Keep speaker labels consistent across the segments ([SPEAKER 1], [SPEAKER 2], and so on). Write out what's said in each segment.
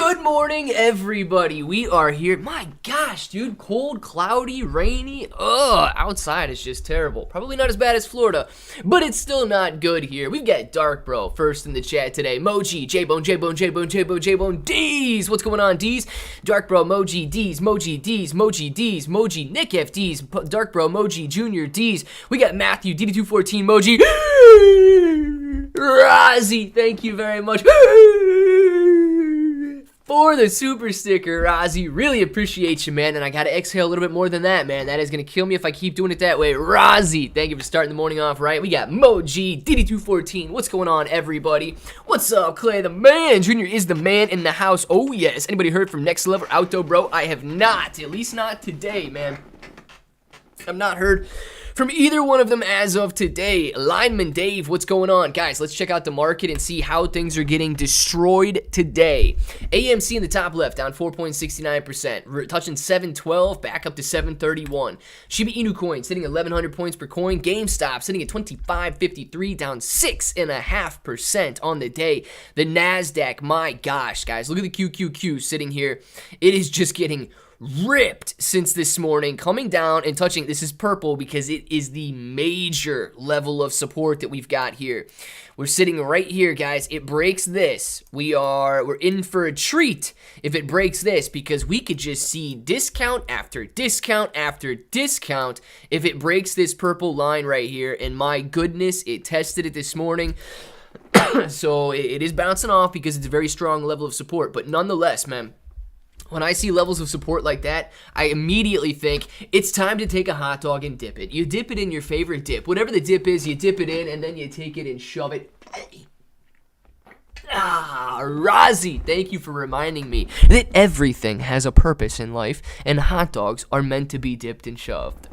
[SPEAKER 1] Good morning, everybody. We are here. My gosh, dude, cold, cloudy, rainy. Outside is just terrible. Probably not as bad as Florida, but it's still not good here. We've got Dark Bro first in the chat today. Moji, J-Bone, J-Bone, J-Bone, J-Bone, J-Bone, D's. What's going on, D's? Dark Bro, Moji, D's, Moji, D's, Moji, D's, Moji, Nick F, D's, Dark Bro, Moji, Junior, D's. We got Matthew, DD214, Moji, Rozzy, thank you very much for the super sticker, Rozzy. Really appreciate you, man. And I gotta exhale a little bit more than that, man. That is gonna kill me if I keep doing it that way. Rozzy, thank you for starting the morning off right. We got Moji, DD214. What's going on, everybody? What's up, Clay the man? Junior is the man in the house. Oh, yes. Anybody heard from Next Level Auto, bro? I have not. At least not today, man. I've not heard from either one of them as of today. Lineman Dave, what's going on? Guys, let's check out the market and see how things are getting destroyed today. AMC in the top left, down 4.69%. Touching 712, back up to 731. Shiba Inu coin sitting at 1,100 points per coin. GameStop sitting at 25.53, down 6.5% on the day. The NASDAQ, my gosh, guys, look at the QQQ sitting here. It is just getting ripped since this morning, coming down and touching. This is purple because it is the major level of support that we've got here. We're sitting right here, guys. It breaks this, we're in for a treat if it breaks this, because we could just see discount after discount after discount if it breaks this purple line right here. And my goodness, it tested it this morning. So it is bouncing off because it's a very strong level of support, but nonetheless, man, when I see levels of support like that, I immediately think it's time to take a hot dog and dip it. You dip it in your favorite dip. Whatever the dip is, you dip it in, and then you take it and shove it. Rozzy, thank you for reminding me that everything has a purpose in life, and hot dogs are meant to be dipped and shoved.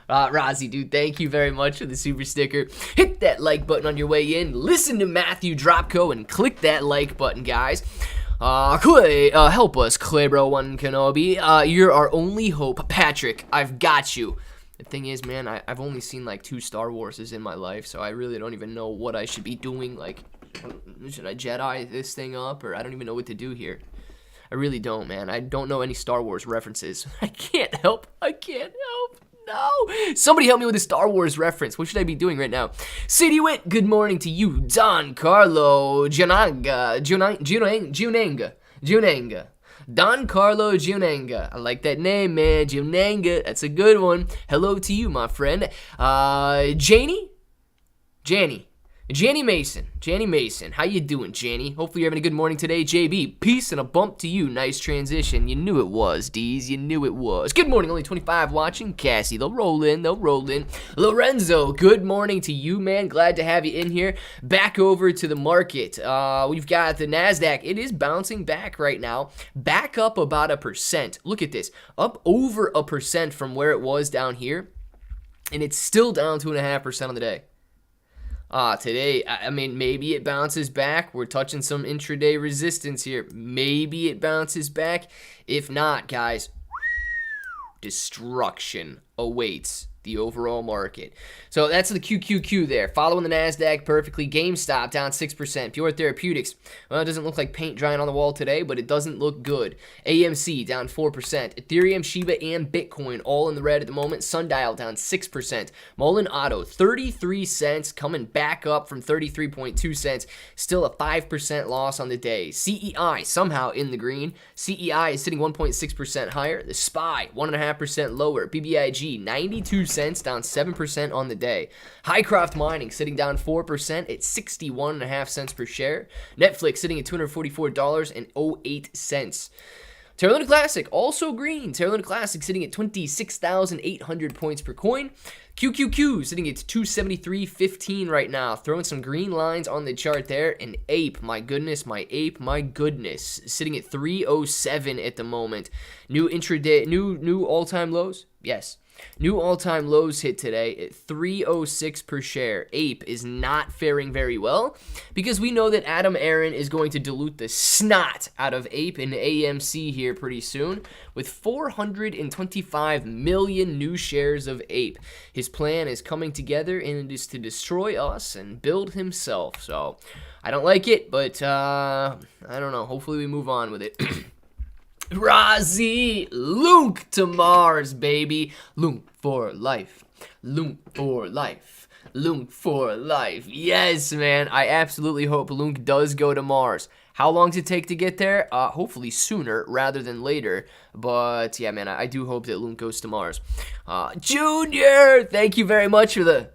[SPEAKER 1] Rozzy, dude, thank you very much for the super sticker. Hit that like button on your way in. Listen to Matthew Dropco and click that like button, guys. Clay, help us, Claybro1 Kenobi. You're our only hope. Patrick, I've got you. The thing is, man, I've only seen like 2 Star Warses in my life, so I really don't even know what I should be doing. Like, should I Jedi this thing up, or I don't even know what to do here. I really don't, man. I don't know any Star Wars references. I can't help. No. Somebody help me with a Star Wars reference. What should I be doing right now? City Wit, good morning to you. Don Carlo Junanga. Don Carlo Junanga. I like that name, man. Junanga. That's a good one. Hello to you, my friend. Janny Mason, how you doing, Janny? Hopefully you're having a good morning today, JB. Peace and a bump to you. Nice transition. You knew it was, D's. You knew it was. Good morning, only 25 watching. Cassie, they'll roll in. Lorenzo, good morning to you, man. Glad to have you in here. Back over to the market. We've got the NASDAQ. It is bouncing back right now. Back up about 1%. Look at this. Up over 1% from where it was down here. And it's still down 2.5% on the day. Today, I mean, maybe it bounces back. We're touching some intraday resistance here. Maybe it bounces back. If not, guys, destruction awaits the overall market. So that's the QQQ there, following the NASDAQ perfectly. GameStop down 6%. Pure Therapeutics, well, it doesn't look like paint drying on the wall today, but it doesn't look good. AMC down 4%. Ethereum, Shiba, and Bitcoin all in the red at the moment. Sundial down 6%. Mullen Auto, 33 cents, coming back up from 33.2 cents. Still a 5% loss on the day. CEI, somehow in the green. CEI is sitting 1.6% higher. The SPY, 1.5% lower. BBIG, 92 cents, down 7% on the day. Highcroft Mining sitting down 4% at 61.5 cents per share. Netflix sitting at $244.08. Terra Luna Classic, also green. Terra Luna Classic sitting at 26,800 points per coin. QQQ sitting at 273.15 right now. Throwing some green lines on the chart there. And Ape, my goodness, sitting at 307 at the moment. New intraday, new all-time lows? Yes. New all-time lows hit today at 306 per share. Ape is not faring very well because we know that Adam Aaron is going to dilute the snot out of Ape and AMC here pretty soon with 425 million new shares of Ape. His plan is coming together and it is to destroy us and build himself. So I don't like it, but I don't know. Hopefully we move on with it. Razi, LUNC to Mars, baby. LUNC for life. LUNC for life. LUNC for life. Yes, man. I absolutely hope LUNC does go to Mars. How long does it take to get there? Hopefully sooner rather than later. But yeah, man, I do hope that LUNC goes to Mars. Junior, thank you very much for the...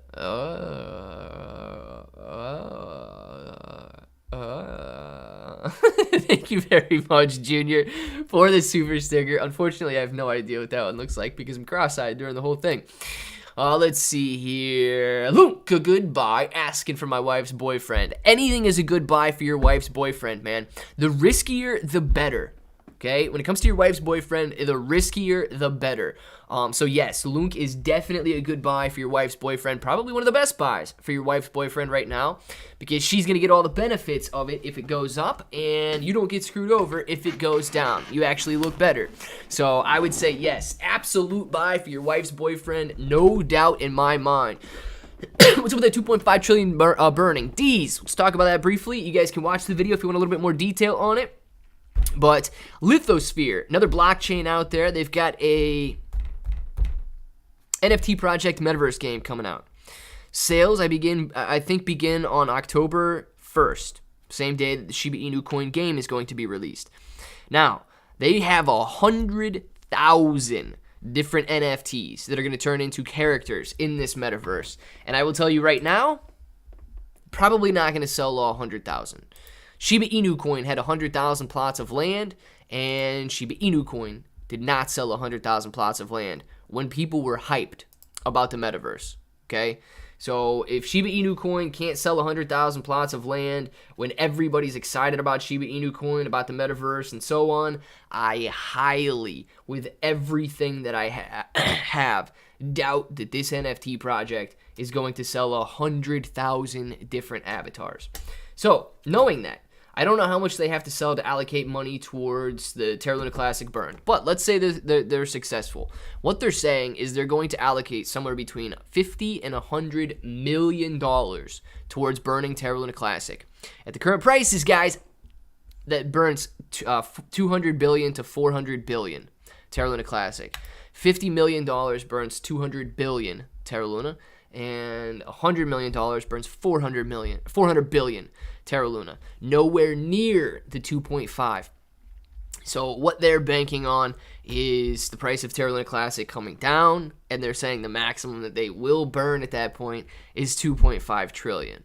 [SPEAKER 1] Thank you very much, Junior, for the super sticker. Unfortunately, I have no idea what that one looks like because I'm cross-eyed during the whole thing. Let's see here. LUNC, a goodbye. Asking for my wife's boyfriend. Anything is a goodbye for your wife's boyfriend, man. The riskier, the better. Okay? When it comes to your wife's boyfriend, the riskier, the better. So yes, LUNC is definitely a good buy for your wife's boyfriend. Probably one of the best buys for your wife's boyfriend right now because she's going to get all the benefits of it if it goes up and you don't get screwed over if it goes down. You actually look better. So I would say yes, absolute buy for your wife's boyfriend. No doubt in my mind. What's up with that 2.5 trillion burning? D's, let's talk about that briefly. You guys can watch the video if you want a little bit more detail on it. But Lithosphere, another blockchain out there. They've got a NFT project metaverse game coming out. Sales, I think, begin on October 1st, same day that the Shiba Inu coin game is going to be released. Now, they have 100,000 different NFTs that are going to turn into characters in this metaverse. And I will tell you right now, probably not going to sell all 100,000. Shiba Inu coin had 100,000 plots of land, and Shiba Inu coin did not sell 100,000 plots of land when people were hyped about the metaverse, okay? So if Shiba Inu coin can't sell 100,000 plots of land when everybody's excited about Shiba Inu coin, about the metaverse, and so on, I highly, with everything that I have, doubt that this NFT project is going to sell 100,000 different avatars. So, knowing that, I don't know how much they have to sell to allocate money towards the Terra Luna Classic burn, but let's say they're successful. What they're saying is they're going to allocate somewhere between $50 and $100 million towards burning Terra Luna Classic. At the current prices, guys, that burns $200 billion to $400 billion Terra Luna Classic. $50 million burns $200 billion Terra Luna, and $100 million burns $400 billion Terra Luna. Nowhere near the 2.5. So what they're banking on is the price of Terra Luna Classic coming down, and they're saying the maximum that they will burn at that point is 2.5 trillion.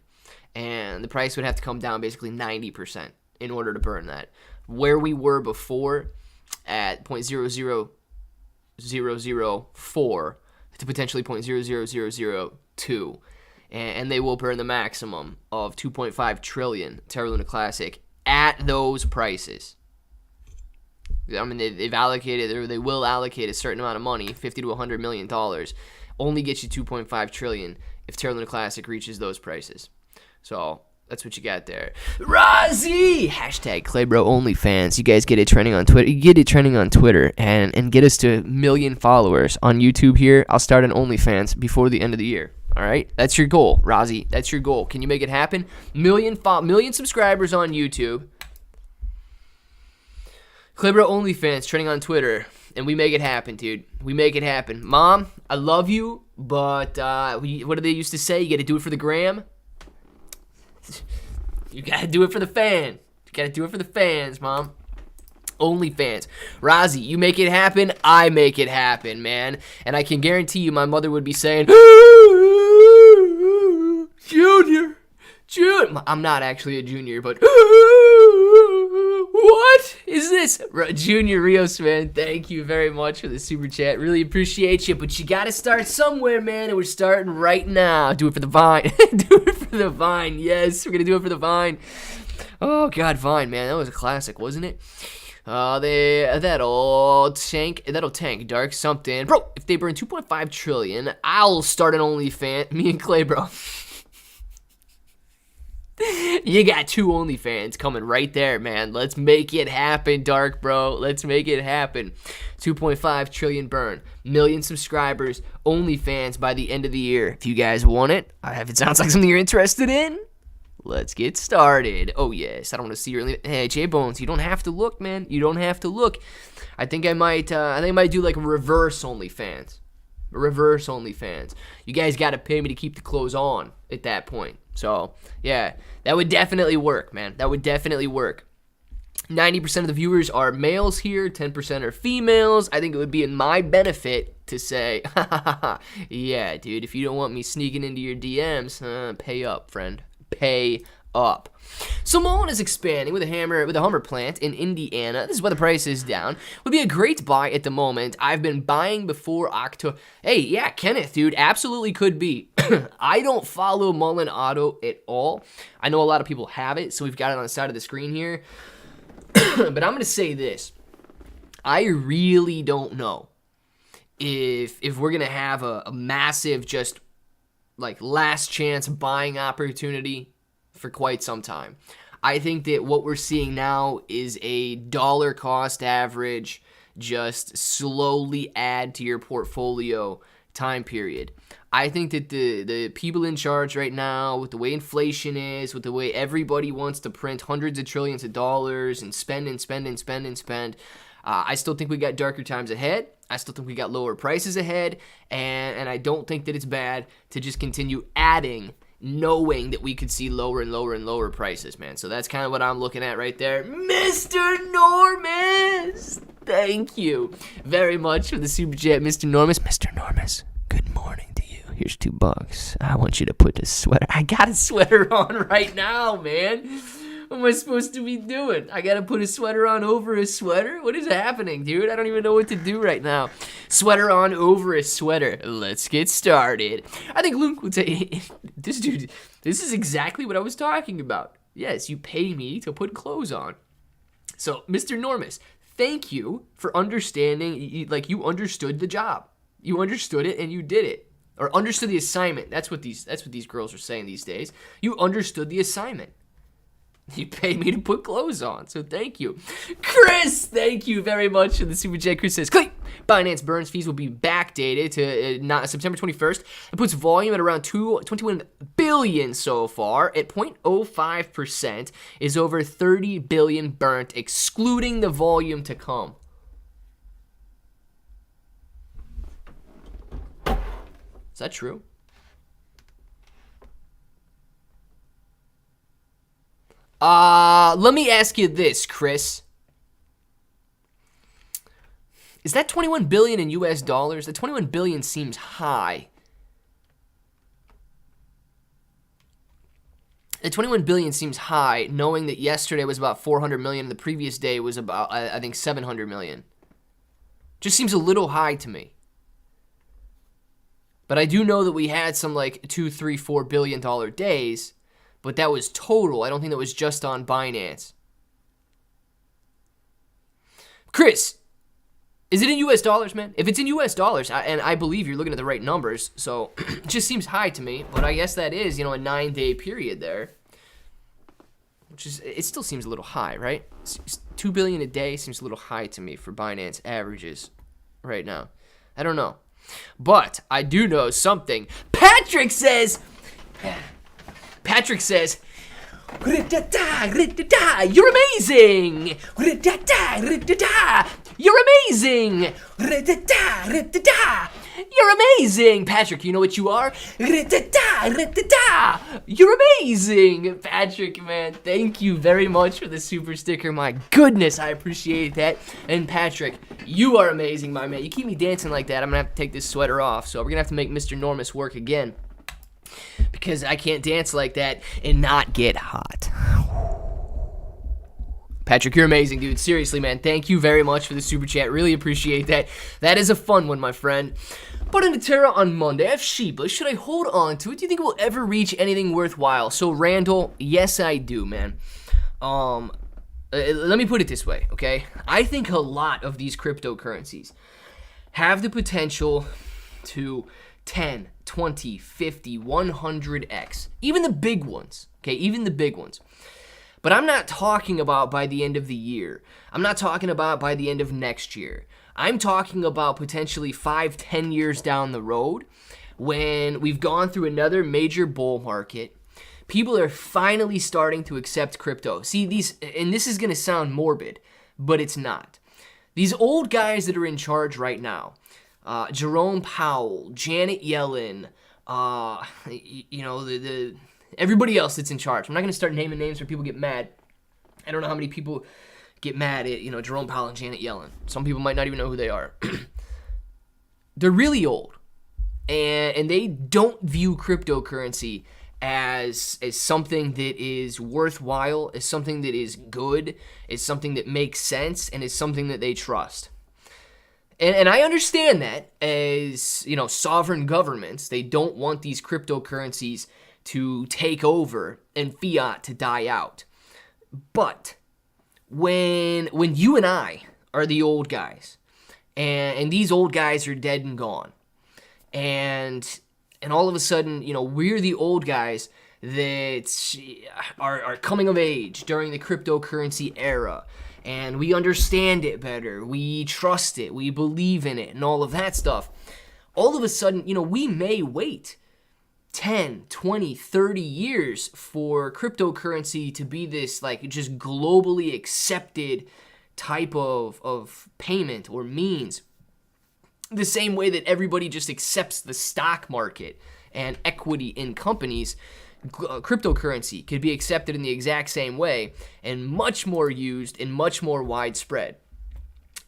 [SPEAKER 1] And the price would have to come down basically 90% in order to burn that. Where we were before at 0.00004 to potentially 0.00002. And they will burn the maximum of 2.5 trillion Terra Luna Classic at those prices. I mean, they've allocated, or they will allocate a certain amount of money, $50 to $100 million, only gets you 2.5 trillion if Terra Luna Classic reaches those prices. So that's what you got there. Rozzy! Hashtag Claybro OnlyFans. You guys get it trending on Twitter. You get it trending on Twitter and get us to 1 million followers on YouTube here. I'll start an OnlyFans before the end of the year. All right? That's your goal, Rozzy. That's your goal. Can you make it happen? Million subscribers on YouTube. Claybro OnlyFans trending on Twitter. And we make it happen, dude. We make it happen. Mom, I love you, but what do they used to say? You got to do it for the gram. You gotta do it for the fan. You gotta do it for the fans, Mom. OnlyFans. Rozzy, you make it happen, I make it happen, man. And I can guarantee you my mother would be saying, Junior. I'm not actually a junior, but what is this? Junior Rios, man, thank you very much for the super chat. Really appreciate you, but you gotta start somewhere, man, and we're starting right now. Do it for the Vine. Do it for the Vine. Yes, we're gonna do it for the Vine. Oh, God, Vine, man, that was a classic, wasn't it? That'll tank, Dark, something. Bro, if they burn 2.5 trillion, I'll start an OnlyFans. Me and Clay, bro. You got 2 OnlyFans coming right there, man. Let's make it happen, Dark, bro. Let's make it happen. 2.5 trillion burn, million subscribers, OnlyFans by the end of the year. If you guys want it, if it sounds like something you're interested in, let's get started. Oh, yes. I don't want to see your... Hey, J-Bones, you don't have to look, man. You don't have to look. I think I might do like a reverse OnlyFans. Reverse OnlyFans. You guys got to pay me to keep the clothes on at that point. So, yeah, that would definitely work, man. That would definitely work. 90% of the viewers are males here. 10% are females. I think it would be in my benefit to say, yeah, dude, if you don't want me sneaking into your DMs, pay up, friend. Pay up. Samoan is expanding with a Hummer plant in Indiana. This is why the price is down. Would be a great buy at the moment. I've been buying before October. Hey, yeah, Kenneth, dude, absolutely could be. I don't follow Mullen Auto at all. I know a lot of people have it, so we've got it on the side of the screen here. But I'm going to say this. I really don't know if we're going to have a massive just like last chance buying opportunity for quite some time. I think that what we're seeing now is a dollar cost average, just slowly add to your portfolio time period. I think that the people in charge right now, with the way inflation is, with the way everybody wants to print hundreds of trillions of dollars and spend and spend and spend and spend, I still think we got darker times ahead. I still think we got lower prices ahead, and I don't think that it's bad to just continue adding, knowing that we could see lower and lower and lower prices, man. So that's kind of what I'm looking at right there. Mr. Normus! Thank you very much for the super chat, Mr. Normus. Mr. Normus, good morning to you. Here's $2. I want you to put a sweater. I got a sweater on right now, man. What am I supposed to be doing? I gotta put a sweater on over a sweater? What is happening, dude? I don't even know what to do right now. Sweater on over a sweater. Let's get started. I think Luke would say, this is exactly what I was talking about. Yes, you pay me to put clothes on. So, Mr. Normus, thank you for understanding, you understood the job. You understood it and you did it. Or understood the assignment. That's what these girls are saying these days. You understood the assignment. You pay me to put clothes on, so thank you. Chris, thank you very much for the super chat. Chris says, click. Binance burns fees will be backdated to September 21st. It puts volume at around 21 billion so far. At 0.05% is over 30 billion burnt, excluding the volume to come. Is that true? Let me ask you this, Chris. Is that 21 billion in US dollars? The 21 billion seems high. The 21 billion seems high, knowing that yesterday was about 400 million and the previous day was about, I think, 700 million. Just seems a little high to me. But I do know that we had some like $2, $3, $4 billion days. But that was total. I don't think that was just on Binance. Chris, is it in US dollars, man? If it's in US dollars, and I believe you're looking at the right numbers, so it just seems high to me. But I guess that is, a 9-day period there. Which is, it still seems a little high, right? $2 billion a day seems a little high to me for Binance averages right now. I don't know. But I do know something. Patrick says... You're amazing! You're amazing! You're amazing! Patrick, you know what you are? You're amazing! Patrick, man, thank you very much for the super sticker. My goodness, I appreciate that. And Patrick, you are amazing, my man. You keep me dancing like that, I'm gonna have to take this sweater off. So we're gonna have to make Mr. Normus work again. Because I can't dance like that and not get hot. Patrick, you're amazing, dude. Seriously, man. Thank you very much for the super chat. Really appreciate that. That is a fun one, my friend. Bought into Terra on Monday. I have Shiba. Should I hold on to it? Do you think it will ever reach anything worthwhile? So, Randall, yes, I do, man. let me put it this way, okay? I think a lot of these cryptocurrencies have the potential to 10, 20, 50, 100x. Even the big ones, okay? Even the big ones. But I'm not talking about by the end of the year. I'm not talking about by the end of next year. I'm talking about potentially 5, 10 years down the road when we've gone through another major bull market. People are finally starting to accept crypto. See, and this is going to sound morbid, but it's not. These old guys that are in charge right now, Jerome Powell, Janet Yellen, everybody else that's in charge. I'm not going to start naming names where people get mad. I don't know how many people get mad at, Jerome Powell and Janet Yellen. Some people might not even know who they are. They're really old, and they don't view cryptocurrency as something that is worthwhile, as something that is good, as something that makes sense, and is something that they trust. And I understand that as, sovereign governments, they don't want these cryptocurrencies to take over and fiat to die out. But when you and I are the old guys, and these old guys are dead and gone, and all of a sudden, we're the old guys that are coming of age during the cryptocurrency era, and we understand it better, we trust it, we believe in it, and all of that stuff. All of a sudden, we may wait 10, 20, 30 years for cryptocurrency to be this, just globally accepted type of payment or means. The same way that everybody just accepts the stock market and equity in companies, cryptocurrency could be accepted in the exact same way and much more used and much more widespread.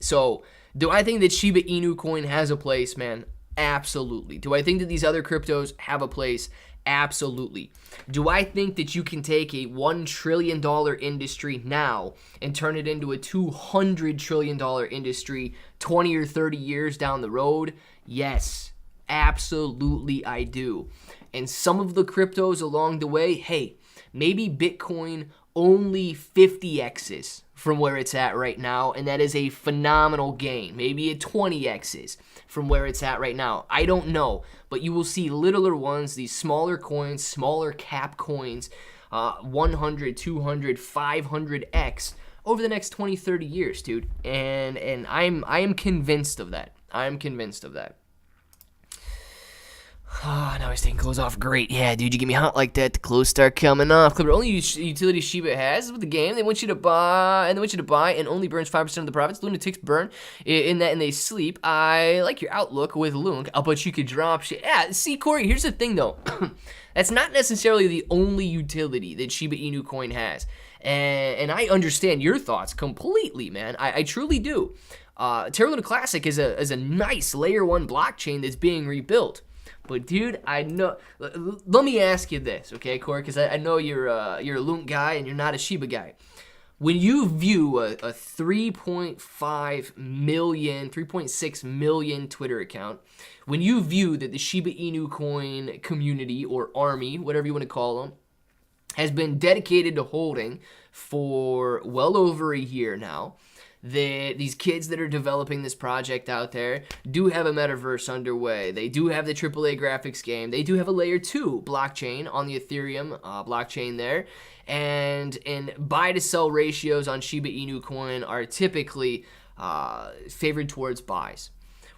[SPEAKER 1] So, do I think that Shiba Inu coin has a place, man? Absolutely. Do I think that these other cryptos have a place? Absolutely. Do I think that you can take a $1 trillion industry now and turn it into a $200 trillion industry 20 or 30 years down the road? Yes, absolutely I do. And some of the cryptos along the way, hey, maybe Bitcoin only 50x's from where it's at right now, and that is a phenomenal gain. Maybe it 20x's from where it's at right now. I don't know, but you will see littler ones, these smaller coins, smaller cap coins, 100, 200, 500x over the next 20, 30 years, dude. And I am convinced of that. I'm convinced of that. Oh, now he's taking clothes off. Great. Yeah, dude, you get me hot like that. The clothes start coming off. The only utility Shiba has with the game. They want you to buy, and only burns 5% of the profits. Lunatics burn in that, and they sleep. I like your outlook with LUNC. I'll bet you could drop shit. Yeah, see, Corey, here's the thing, though. That's not necessarily the only utility that Shiba Inu coin has. And I understand your thoughts completely, man. I truly do. Terra Luna Classic is a nice layer 1 blockchain that's being rebuilt. But dude, I know. Let me ask you this, okay, Corey? Because I know you're a LUNC guy and you're not a Shiba guy. When you view a 3.5 million, 3.6 million Twitter account, when you view that the Shiba Inu coin community or army, whatever you want to call them, has been dedicated to holding for well over a year now, these kids that are developing this project out there do have a metaverse underway. They do have the AAA graphics game. They do have a layer 2 blockchain on the Ethereum blockchain there. And buy to sell ratios on Shiba Inu coin are typically favored towards buys.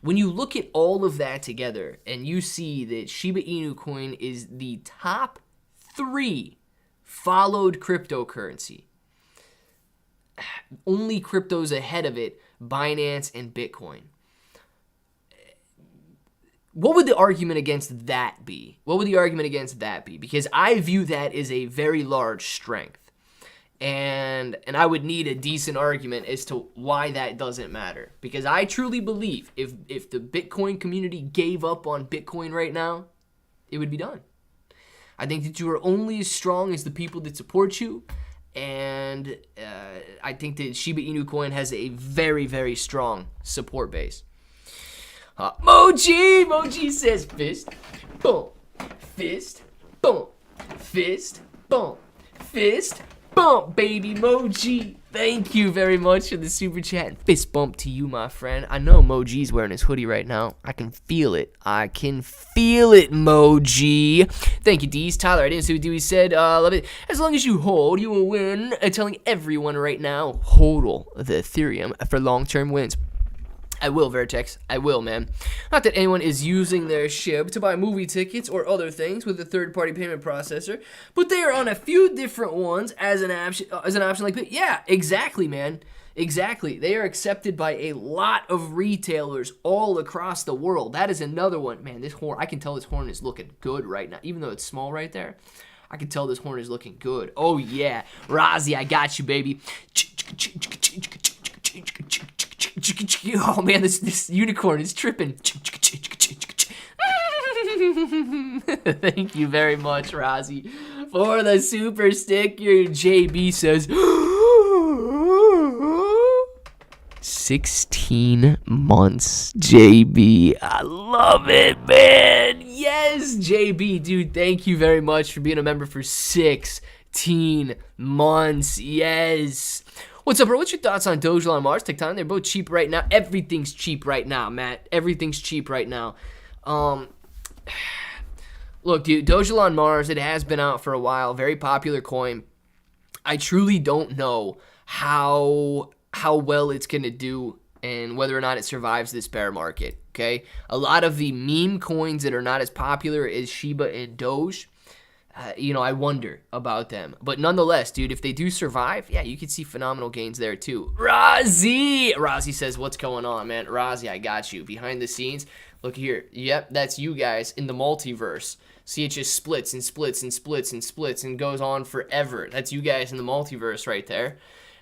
[SPEAKER 1] When you look at all of that together and you see that Shiba Inu coin is the top 3 followed cryptocurrency, only cryptos ahead of it, Binance and Bitcoin. What would the argument against that be? Because I view that as a very large strength. And I would need a decent argument as to why that doesn't matter. Because I truly believe if the Bitcoin community gave up on Bitcoin right now, it would be done. I think that you are only as strong as the people that support you. And I think that Shiba Inu coin has a very, very strong support base. Moji says fist, boom, fist, boom, fist, boom, fist, bump, baby. Moji, thank you very much for the super chat. And fist bump to you, my friend. I know Moji's wearing his hoodie right now. I can feel it. I can feel it, Moji. Thank you, Deez. Tyler, I didn't see what Dewey said. Love it. As long as you hold, you will win. I'm telling everyone right now, hodl the Ethereum for long-term wins. I will, Vertex. I will, man. Not that anyone is using their Shib to buy movie tickets or other things with a third-party payment processor, but they are on a few different ones as an option like that. Yeah, exactly, man. Exactly. They are accepted by a lot of retailers all across the world. That is another one. Man, this horn, I can tell this horn is looking good right now, even though it's small right there. I can tell this horn is looking good. Oh, yeah. Rozzy, I got you, baby. Oh man, this unicorn is tripping. Thank you very much, Rozzy, for the super sticker. JB says 16 months, JB. I love it, man. Yes, JB, dude, thank you very much for being a member for 16 months. Yes. What's up, bro? What's your thoughts on Doge on Mars? Take time. They're both cheap right now. Everything's cheap right now, Matt. Everything's cheap right now. Look, dude, Doge on Mars, it has been out for a while. Very popular coin. I truly don't know how well it's going to do and whether or not it survives this bear market, okay? A lot of the meme coins that are not as popular as Shiba and Doge, I wonder about them. But nonetheless, dude, if they do survive, yeah, you could see phenomenal gains there too. Rozzy says, what's going on, man? Rozzy, I got you. Behind the scenes, look here. Yep, that's you guys in the multiverse. See, it just splits and splits and splits and splits and goes on forever. That's you guys in the multiverse right there.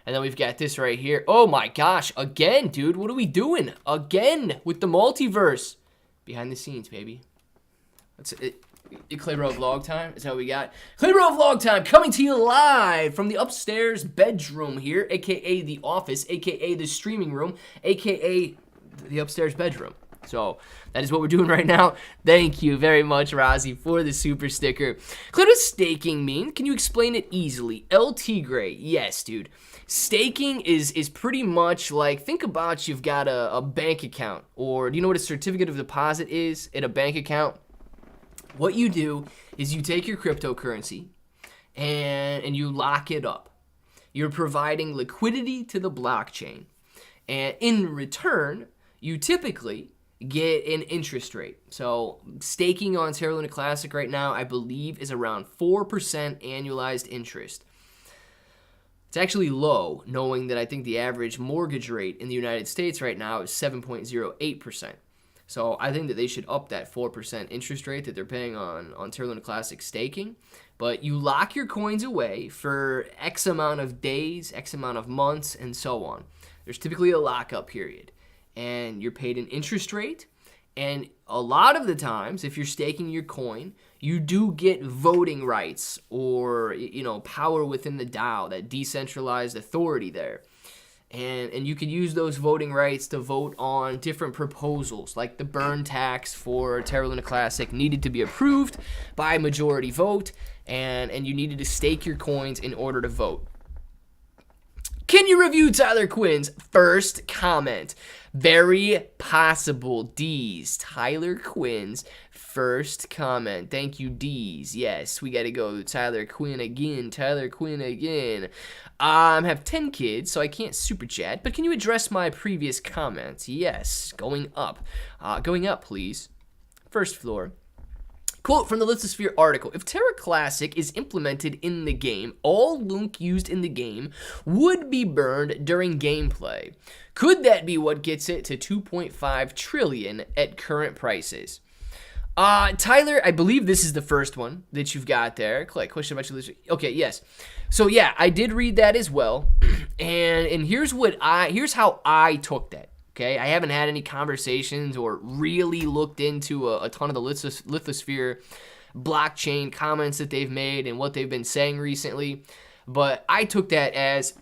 [SPEAKER 1] And then we've got this right here. Oh my gosh, again, dude, what are we doing? Again with the multiverse. Behind the scenes, baby. That's it. Claybro vlog time is how we got. Claybro vlog time coming to you live from the upstairs bedroom here, aka the office, aka the streaming room, aka the upstairs bedroom. So that is what we're doing right now. Thank you very much, Rozzy, for the super sticker. What does staking mean? Can you explain it easily? LT Gray, yes, dude. Staking is pretty much like, think about you've got a bank account, or do you know what a certificate of deposit is in a bank account? What you do is you take your cryptocurrency and you lock it up. You're providing liquidity to the blockchain. And in return, you typically get an interest rate. So staking on Terra Luna Classic right now, I believe, is around 4% annualized interest. It's actually low, knowing that I think the average mortgage rate in the United States right now is 7.08%. So I think that they should up that 4% interest rate that they're paying on Terra Luna Classic staking. But you lock your coins away for X amount of days, X amount of months, and so on. There's typically a lockup period. And you're paid an interest rate. And a lot of the times, if you're staking your coin, you do get voting rights or, power within the DAO, that decentralized authority there. And you could use those voting rights to vote on different proposals, like the burn tax for Terra Luna Classic needed to be approved by majority vote, and you needed to stake your coins in order to vote. Can you review Tyler Quinn's first comment? Very possible, D's. Tyler Quinn's first comment. Thank you, D's. Yes, we got to go Tyler Quinn again. Tyler Quinn again. I have 10 kids, so I can't super chat, but can you address my previous comments? Yes, going up. Going up, please. First floor. Quote from the Lithosphere article, if Terra Classic is implemented in the game, all LUNC used in the game would be burned during gameplay. Could that be what gets it to 2.5 trillion at current prices? Tyler, I believe this is the first one that you've got there. Click, question about your list. Okay, yes. So yeah, I did read that as well. And here's how I took that. Okay, I haven't had any conversations or really looked into a ton of the Lithosphere blockchain comments that they've made and what they've been saying recently. But I took that as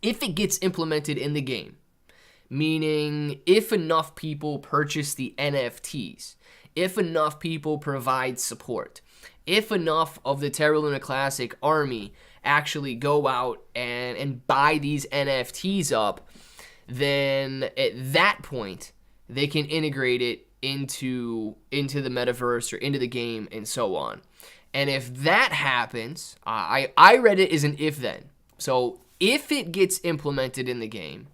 [SPEAKER 1] if it gets implemented in the game, meaning if enough people purchase the NFTs, if enough people provide support. If enough of the Terra Luna Classic army actually go out and buy these NFTs up, then at that point, they can integrate it into the metaverse or into the game and so on. And if that happens, I read it as an if-then. So if it gets implemented in the game,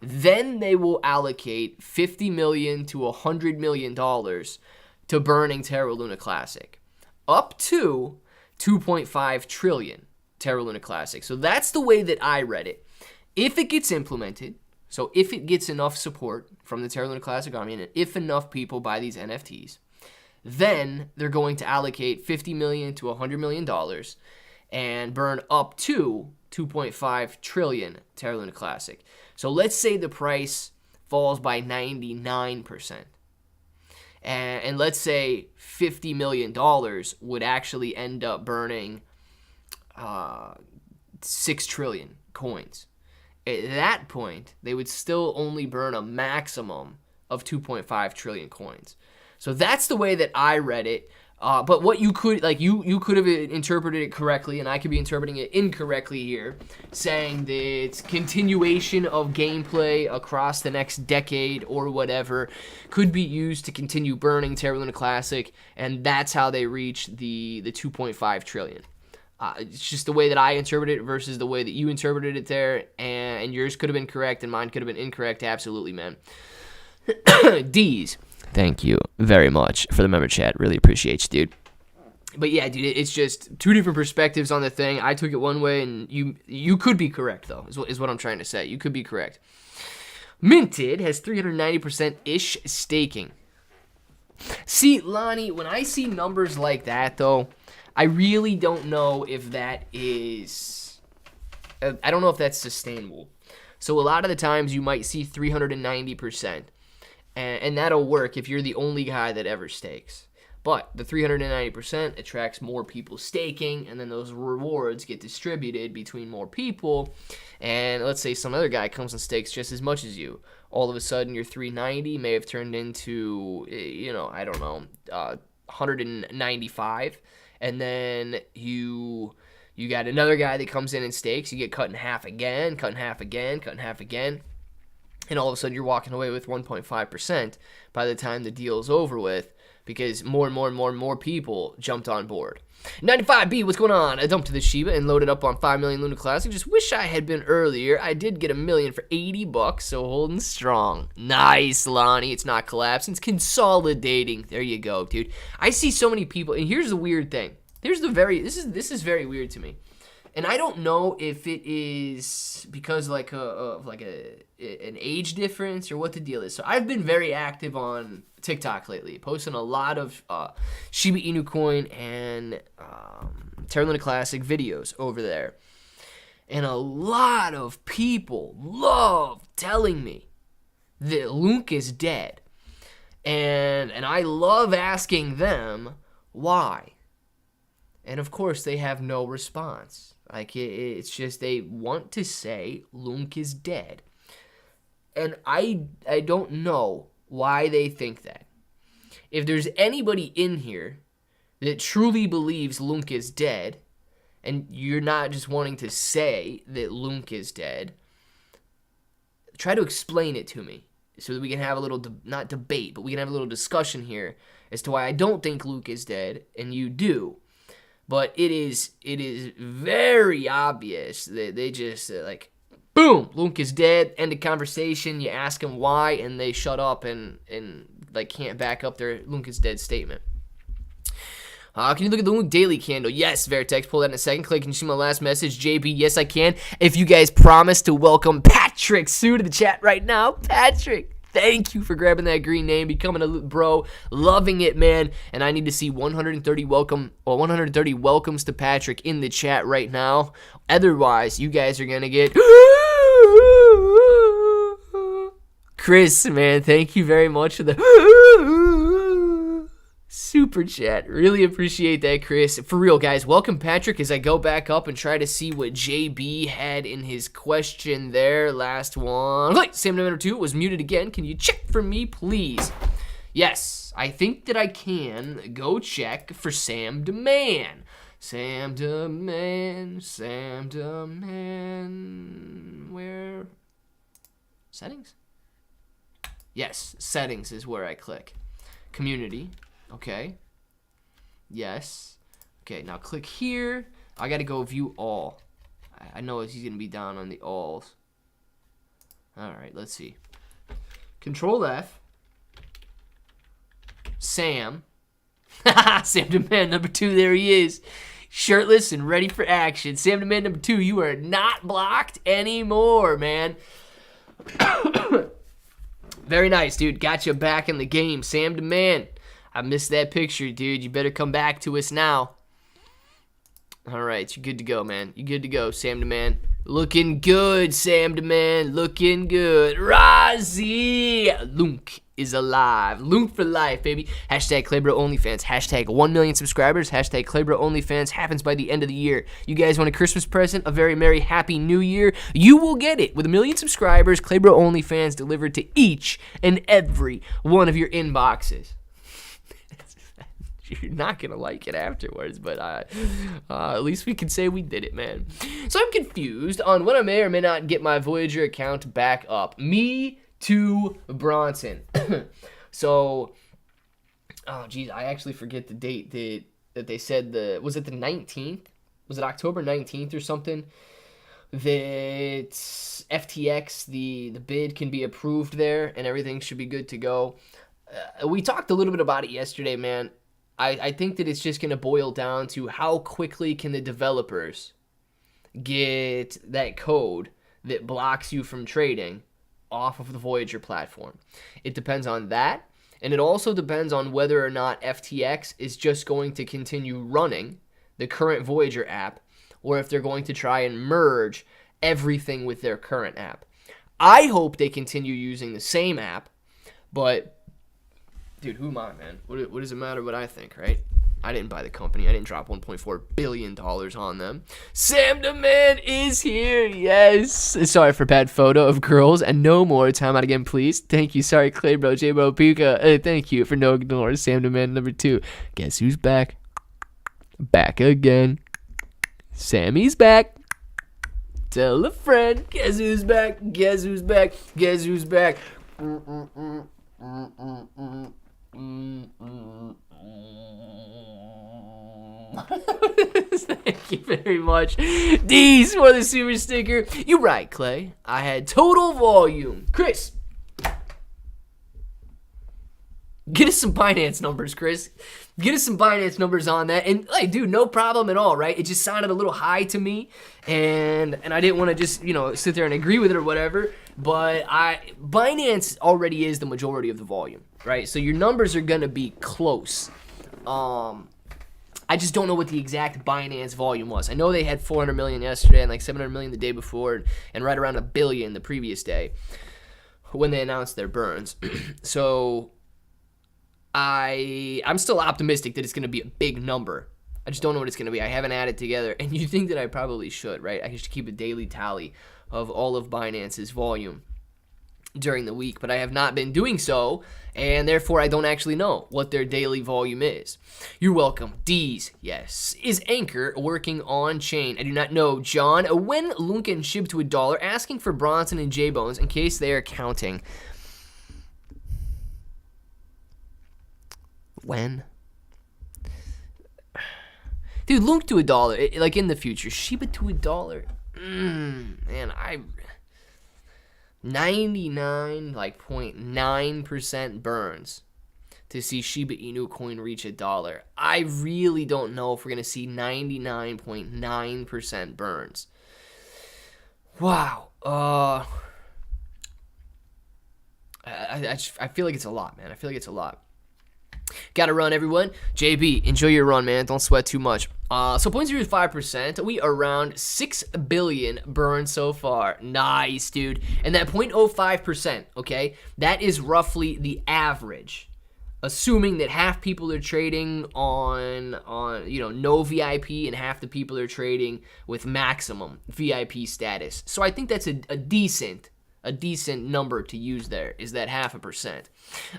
[SPEAKER 1] then they will allocate $50 million to $100 million to burning Terra Luna Classic, up to $2.5 trillion Terra Luna Classic. So that's the way that I read it. If it gets implemented, so if it gets enough support from the Terra Luna Classic army, and if enough people buy these NFTs, then they're going to allocate $50 million to $100 million and burn up to $2.5 trillion Terra Luna Classic. So let's say the price falls by 99%. And let's say $50 million would actually end up burning 6 trillion coins. At that point, they would still only burn a maximum of 2.5 trillion coins. So that's the way that I read it. But what you could, like, you could have interpreted it correctly, and I could be interpreting it incorrectly here, saying that it's continuation of gameplay across the next decade or whatever could be used to continue burning Terra Luna Classic, and that's how they reach the 2.5 trillion. It's just the way that I interpreted it versus the way that you interpreted it there, and yours could have been correct and mine could have been incorrect. Absolutely, man. D's. Thank you very much for the member chat. Really appreciate you, dude. But yeah, dude, it's just two different perspectives on the thing. I took it one way, and you could be correct, though, is what I'm trying to say. You could be correct. Minted has 390%-ish staking. See, Lonnie, when I see numbers like that, though, I really don't know if that is... I don't know if that's sustainable. So a lot of the times you might see 390%. And that'll work if you're the only guy that ever stakes. But the 390% attracts more people staking, and then those rewards get distributed between more people. And let's say some other guy comes and stakes just as much as you. All of a sudden, your 390 may have turned into, I don't know, 195. And then you got another guy that comes in and stakes. You get cut in half again, cut in half again, cut in half again. And all of a sudden, you're walking away with 1.5% by the time the deal is over with, because more and more people jumped on board. 95B, what's going on? I dumped to the Shiba and loaded up on 5 million Luna Classic. Just wish I had been earlier. I did get $1 million for $80, so holding strong. Nice, Lonnie. It's not collapsing. It's consolidating. There you go, dude. I see so many people, and here's the weird thing. This is very weird to me. And I don't know if it is because of an age difference or what the deal is. So I've been very active on TikTok lately, posting a lot of Shiba Inu coin and Terra Luna Classic videos over there. And a lot of people love telling me that LUNC is dead. And I love asking them why. And of course, they have no response. Like, it's just they want to say LUNC is dead. And I don't know why they think that. If there's anybody in here that truly believes LUNC is dead, and you're not just wanting to say that LUNC is dead, try to explain it to me so that we can have a little, not debate, but we can have a little discussion here as to why I don't think LUNC is dead, and you do. But it is very obvious that they just, boom, LUNC is dead, end of conversation. You ask them why, and they shut up and can't back up their LUNC is dead statement. Can you look at the LUNC daily candle? Yes, Vertex, pull that in a second. Click, can you see my last message? JB, yes, I can. If you guys promise to welcome Patrick Sue to the chat right now. Patrick, thank you for grabbing that green name, becoming a bro, loving it, man. And I need to see 130 welcomes to Patrick in the chat right now. Otherwise, you guys are gonna get Chris, man. Thank you very much for the super chat. Really appreciate that, Chris. For real, guys. Welcome, Patrick, as I go back up and try to see what JB had in his question there. Last one. Wait, Sam number 2 was muted again. Can you check for me, please? Yes, I think that I can go check for Sam Demand. Sam Demand, Sam Demand. Where? Settings? Yes, settings is where I click. Community. Okay. Yes. Okay, now click here. I gotta go view all. I know he's gonna be down on the alls. Alright, let's see. Control F. Sam. Sam Demand number 2, there he is. Shirtless and ready for action. Sam Demand number 2, you are not blocked anymore, man. Very nice, dude. Got you back in the game. Sam Demand. I missed that picture, dude. You better come back to us now. All right, you're good to go, man. You're good to go, Sam Demand. Looking good, Sam Demand. Looking good. Razi LUNC is alive. LUNC for life, baby. Hashtag Claybro OnlyFans. Hashtag 1 million subscribers. Hashtag Claybro OnlyFans happens by the end of the year. You guys want a Christmas present? A very merry, happy new year? You will get it. With 1 million subscribers, Claybro OnlyFans delivered to each and every one of your inboxes. You're not going to like it afterwards, but at least we can say we did it, man. So I'm confused on when I may or may not get my Voyager account back up. Me to Bronson. So, oh, geez, I actually forget the date that they said. Was it the 19th? Was it October 19th or something? That FTX, the bid can be approved there and everything should be good to go. We talked a little bit about it yesterday, man. I think that it's just going to boil down to how quickly can the developers get that code that blocks you from trading off of the Voyager platform. It depends on that, and it also depends on whether or not FTX is just going to continue running the current Voyager app, or if they're going to try and merge everything with their current app. I hope they continue using the same app, but dude, who am I, man? What does it matter what I think, right? I didn't buy the company. I didn't drop $1.4 billion on them. Sam Demand is here. Yes. Sorry for bad photo of girls. And no more. Time out again, please. Thank you. Sorry, Claybro, J-Bro, Pika. Thank you for no ignore. Sam Demand number 2. Guess who's back? Back again. Sammy's back. Tell a friend. Guess who's back? Guess who's back? Guess who's back? Thank you very much. D's for the super sticker. You're right, Clay. I had total volume. Chris, get us some Binance numbers, Chris. Get us some Binance numbers on that. And, like, dude, no problem at all, right? It just sounded a little high to me. And I didn't want to just, sit there and agree with it or whatever. But Binance already is the majority of the volume, right? So your numbers are going to be close. I just don't know what the exact Binance volume was. I know they had 400 million yesterday and like 700 million the day before and right around $1 billion the previous day when they announced their burns. So I'm still optimistic that it's going to be a big number. I just don't know what it's going to be. I haven't added together, and you think that I probably should, right? I should keep a daily tally of all of Binance's volume during the week, but I have not been doing so, and therefore I don't actually know what their daily volume is. You're welcome. D's, yes. Is Anchor working on chain? I do not know, John. When LUNC and Shib to $1, asking for Bronson and J-Bones in case they are counting. When? Dude, LUNC to $1, like in the future. Shiba to $1. Man, 99.9% burns to see Shiba Inu coin reach $1. I really don't know if we're gonna see 99.9% burns. Wow. I feel like it's a lot, man. I feel like it's a lot. Gotta run, everyone. JB, enjoy your run, man. Don't sweat too much. So 0.05%, we are around 6 billion burned so far. Nice, dude. And that 0.05%, okay, that is roughly the average. Assuming that half people are trading on no VIP and half the people are trading with maximum VIP status. So I think that's a decent a decent number to use there is that 0.5%.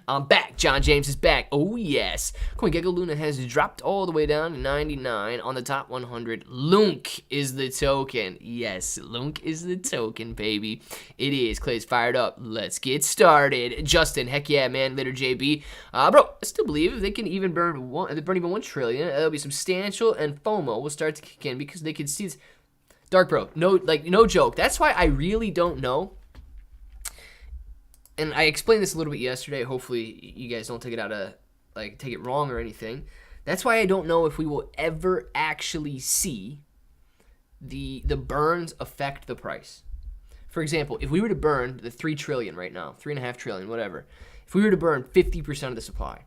[SPEAKER 1] I'm back. John James is back. Oh, yes. CoinGecko Luna has dropped all the way down to 99 on the top 100. LUNC is the token. Yes, LUNC is the token, baby. It is. Clay's fired up. Let's get started. Justin, heck yeah, man. Later, JB. Bro, I still believe if they can even burn even 1 trillion, that'll be substantial, and FOMO will start to kick in because they can see this. Dark Bro, no joke. That's why I really don't know. And I explained this a little bit yesterday. Hopefully you guys don't take it wrong or anything. That's why I don't know if we will ever actually see the burns affect the price. For example, if we were to burn the 3 trillion right now, 3.5 trillion, whatever. If we were to burn 50% of the supply,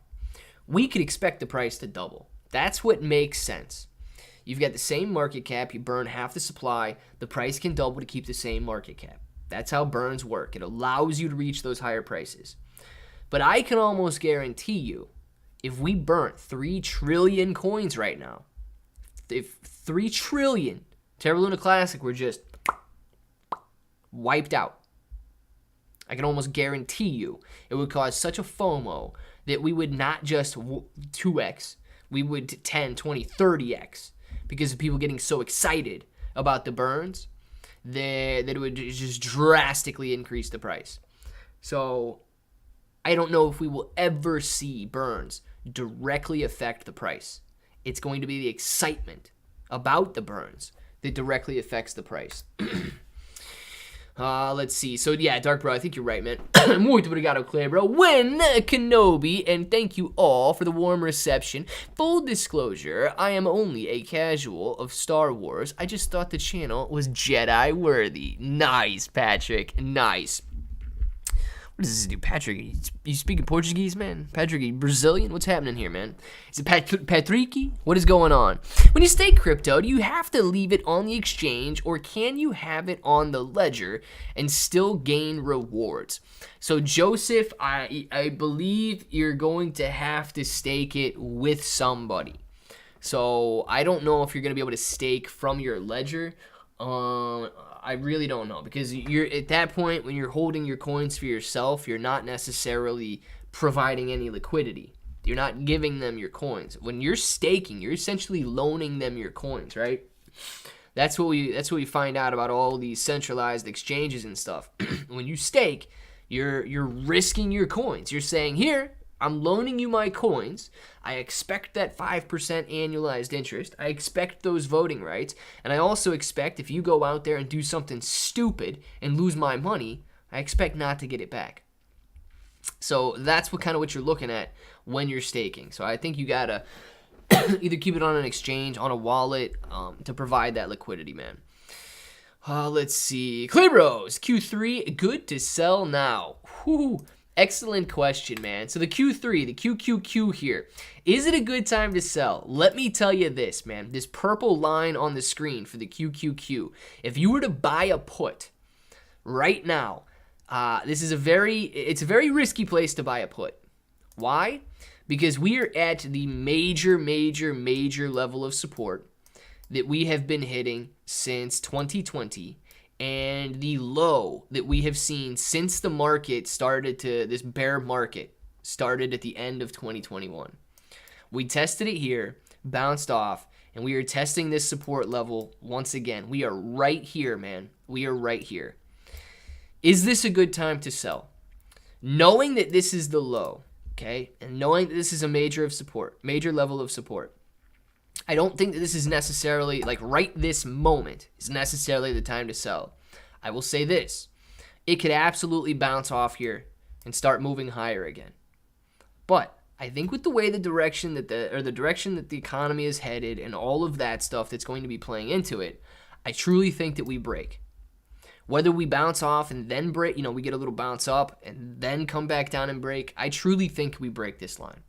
[SPEAKER 1] we could expect the price to double. That's what makes sense. You've got the same market cap, you burn half the supply, the price can double to keep the same market cap. That's how burns work. It allows you to reach those higher prices. But I can almost guarantee you, if we burnt 3 trillion coins right now, if 3 trillion Terra Luna Classic were just wiped out, I can almost guarantee you it would cause such a FOMO that we would not just 2x, we would 10, 20, 30x because of people getting so excited about the burns that it would just drastically increase the price. So I don't know if we will ever see burns directly affect the price. It's going to be the excitement about the burns that directly affects the price. Let's see. So, yeah, Dark Bro, I think you're right, man. Muito obrigado, Clay, bro. When Kenobi, and thank you all for the warm reception. Full disclosure, I am only a casual of Star Wars. I just thought the channel was Jedi worthy. Nice, Patrick. Nice. What does this do, Patrick? You speaking Portuguese, man? Patrick, you Brazilian? What's happening here, man? Is it Patricky? What is going on? When you stake crypto, do you have to leave it on the exchange, or can you have it on the ledger and still gain rewards? So, Joseph, I believe you're going to have to stake it with somebody. So, I don't know if you're going to be able to stake from your ledger. I really don't know, because you're at that point when you're holding your coins for yourself, you're not necessarily providing any liquidity. You're not giving them your coins. When you're staking, you're essentially loaning them your coins, right? That's what we find out about all these centralized exchanges and stuff. When you stake, you're risking your coins. You're saying, here, I'm loaning you my coins. I expect that 5% annualized interest. I expect those voting rights. And I also expect if you go out there and do something stupid and lose my money, I expect not to get it back. So that's what you're looking at when you're staking. So I think you got to either keep it on an exchange, on a wallet, to provide that liquidity, man. Let's see. Clearos, Q3, good to sell now. Whew. Excellent question, man. So the Q3, the QQQ here, is it a good time to sell? Let me tell you this, man. This purple line on the screen for the QQQ, if you were to buy a put right now, it's a very risky place to buy a put. Why? Because we are at the major level of support that we have been hitting since 2020. And the low that we have seen since the market started this bear market started at the end of 2021. We tested it here, bounced off, and we are testing this support level once again. We are right here, man. We are right here. Is this a good time to sell? Knowing that this is the low, okay, and knowing that this is a major level of support, I don't think that this is necessarily, right this moment, is necessarily the time to sell. I will say this. It could absolutely bounce off here and start moving higher again. But I think with the way the direction that the economy is headed and all of that stuff that's going to be playing into it, I truly think that we break. Whether we bounce off and then break, we get a little bounce up and then come back down and break, I truly think we break this line.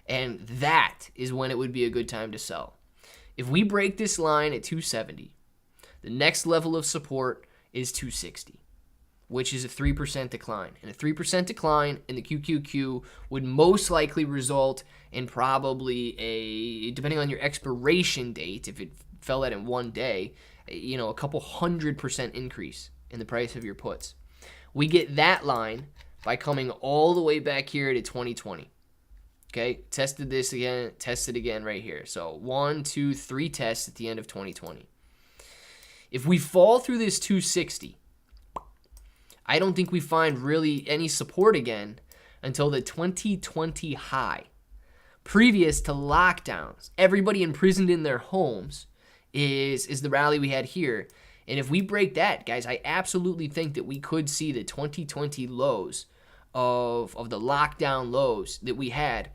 [SPEAKER 1] And that is when it would be a good time to sell. If we break this line at 270, the next level of support is 260, which is a 3% decline. And a 3% decline in the QQQ would most likely result in probably depending on your expiration date, if it fell out in one day, a couple 100% increase in the price of your puts. We get that line by coming all the way back here to 2020. Okay, tested this again, tested again right here. So 1, 2, 3 tests at the end of 2020. If we fall through this 260, I don't think we find really any support again until the 2020 high. Previous to lockdowns, everybody imprisoned in their homes is the rally we had here. And if we break that, guys, I absolutely think that we could see the 2020 lows of the lockdown lows that we had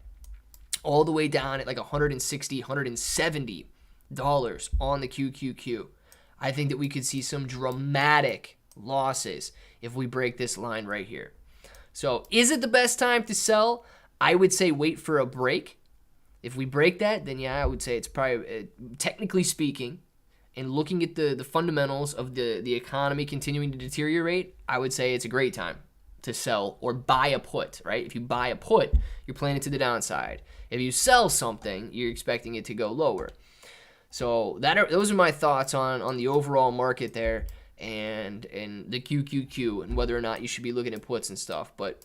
[SPEAKER 1] all the way down at like $160, $170 on the QQQ. I think that we could see some dramatic losses if we break this line right here. So is it the best time to sell? I would say wait for a break. If we break that, then yeah, I would say it's probably, technically speaking, and looking at the fundamentals of the economy continuing to deteriorate, I would say it's a great time to sell or buy a put, right? If you buy a put, you're planning to the downside. If you sell something, you're expecting it to go lower. So those are my thoughts on the overall market there and the QQQ and whether or not you should be looking at puts and stuff. But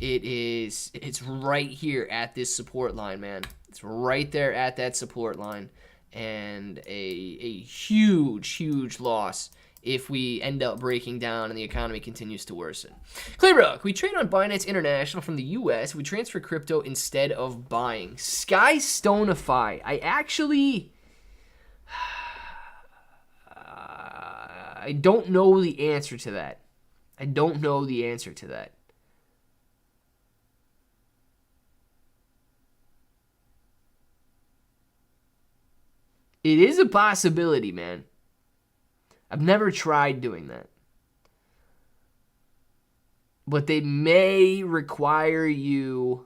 [SPEAKER 1] it's right here at this support line, man. It's right there at that support line, and a huge loss if we end up breaking down and the economy continues to worsen. Claybrook, we trade on Binance International from the US. We transfer crypto instead of buying. Skystonify. I don't know the answer to that. It is a possibility, man. I've never tried doing that. But they may require you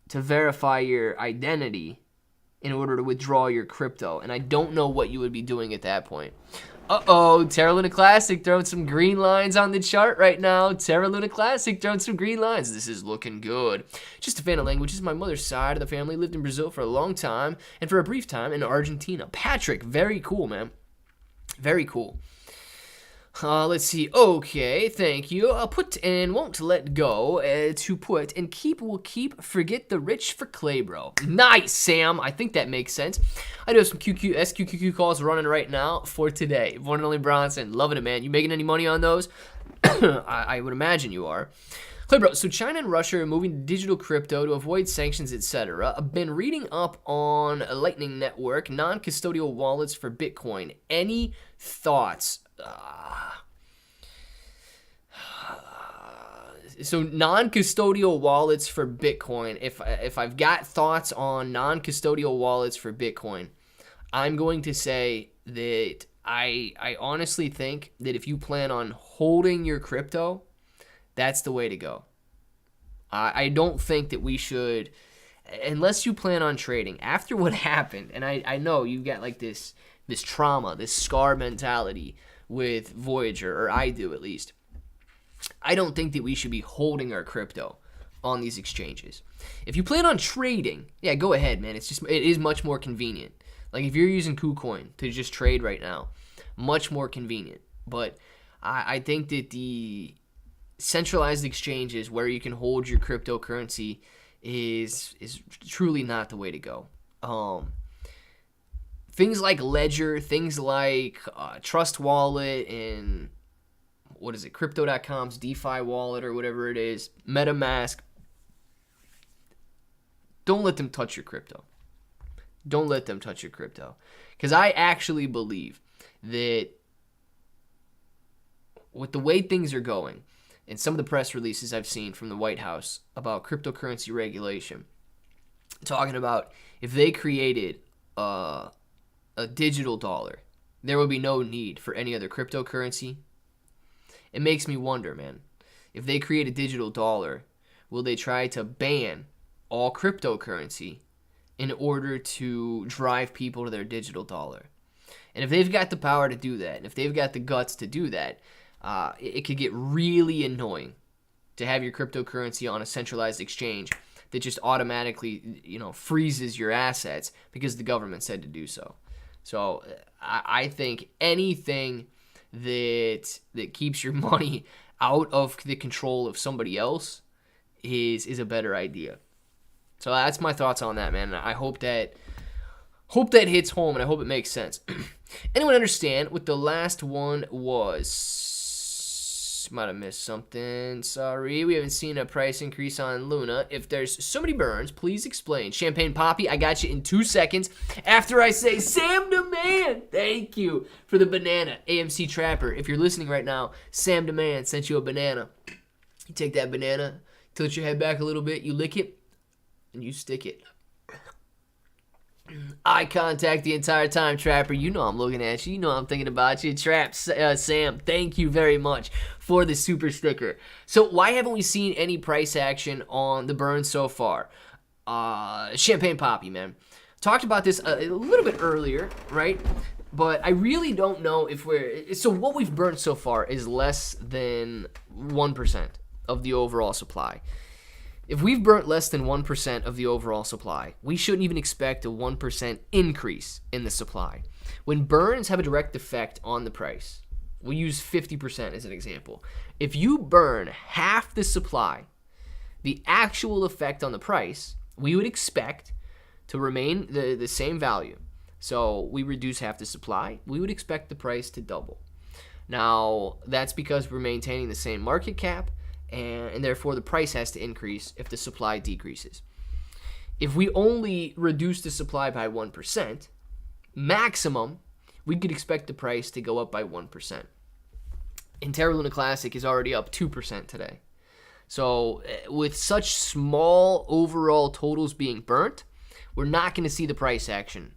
[SPEAKER 1] to verify your identity in order to withdraw your crypto. And I don't know what you would be doing at that point. Uh-oh, Terra Luna Classic throwing some green lines on the chart right now. Terra Luna Classic throwing some green lines. This is looking good. Just a fan of languages. My mother's side of the family lived in Brazil for a long time and for a brief time in Argentina. Patrick, very cool, man. Very cool. Let's see. Okay, thank you. Put and won't let go. To put and keep will keep. Forget the rich for Claybro. Nice, Sam. I think that makes sense. I do have some SQQQ calls running right now for today. One and only Bronson. Loving it, man. You making any money on those? I would imagine you are. Claybro, so China and Russia are moving to digital crypto to avoid sanctions, etc. I've been reading up on a Lightning Network, non-custodial wallets for Bitcoin. Any thoughts? So non-custodial wallets for Bitcoin. If I've got thoughts on non-custodial wallets for Bitcoin, I'm going to say that I honestly think that if you plan on holding your crypto, that's the way to go. I don't think that we should, unless you plan on trading. After what happened, and I know you've got like this trauma, this scar mentality with Voyager, or I do at least. I don't think that we should be holding our crypto on these exchanges. If you plan on trading, yeah, go ahead, man. It is much more convenient. Like if you're using KuCoin to just trade right now, much more convenient. But I think that the centralized exchanges where you can hold your cryptocurrency is truly not the way to go. Things like Ledger, things like Trust Wallet, and what is it, Crypto.com's DeFi wallet or whatever it is, MetaMask. Don't let them touch your crypto. Don't let them touch your crypto. Because I actually believe that with the way things are going, and some of the press releases I've seen from the White House about cryptocurrency regulation, talking about if they created a digital dollar, there would be no need for any other cryptocurrency. It makes me wonder, man, if they create a digital dollar, will they try to ban all cryptocurrency in order to drive people to their digital dollar? And if they've got the power to do that, and if they've got the guts to do that, it could get really annoying to have your cryptocurrency on a centralized exchange that just automatically, freezes your assets because the government said to do so. So I think anything that keeps your money out of the control of somebody else is a better idea. So that's my thoughts on that, man. I hope that hits home, and I hope it makes sense. Anyone understand what the last one was? Might have missed something. Sorry, we haven't seen a price increase on Luna. If there's so many burns, please explain. Champagne Poppy, I got you in 2 seconds. After I say Sam Demand, thank you for the banana. AMC Trapper, if you're listening right now, Sam Demand sent you a banana. You take that banana, tilt your head back a little bit, you lick it, and you stick it. Eye contact the entire time, Trapper. You know I'm looking at you. You know I'm thinking about you. Sam, thank you very much for the super sticker. So why haven't we seen any price action on the burn so far? Champagne Poppy, man. Talked about this a little bit earlier, right? But I really don't know if so what we've burned so far is less than 1% of the overall supply. If we've burnt less than 1% of the overall supply, we shouldn't even expect a 1% increase in the supply. When burns have a direct effect on the price, we'll use 50% as an example. If you burn half the supply, the actual effect on the price, we would expect to remain the same value. So we reduce half the supply, we would expect the price to double. Now, that's because we're maintaining the same market cap, and therefore the price has to increase if the supply decreases. If we only reduce the supply by 1%, maximum, we could expect the price to go up by 1%. And Terra Luna Classic is already up 2% today. So with such small overall totals being burnt, we're not going to see the price action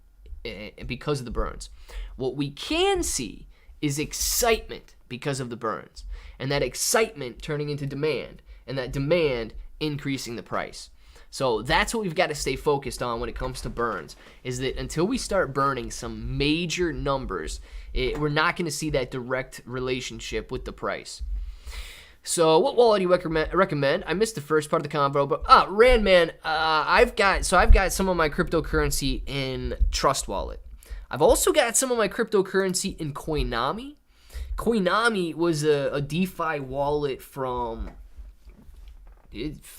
[SPEAKER 1] because of the burns. What we can see is excitement because of the burns, and that excitement turning into demand, and that demand increasing the price. So that's what we've got to stay focused on when it comes to burns, is that until we start burning some major numbers, we're not going to see that direct relationship with the price. So what wallet do you recommend? I missed the first part of the convo, but Randman, I've got some of my cryptocurrency in Trust Wallet. I've also got some of my cryptocurrency in Coinami. Coinami was a DeFi wallet from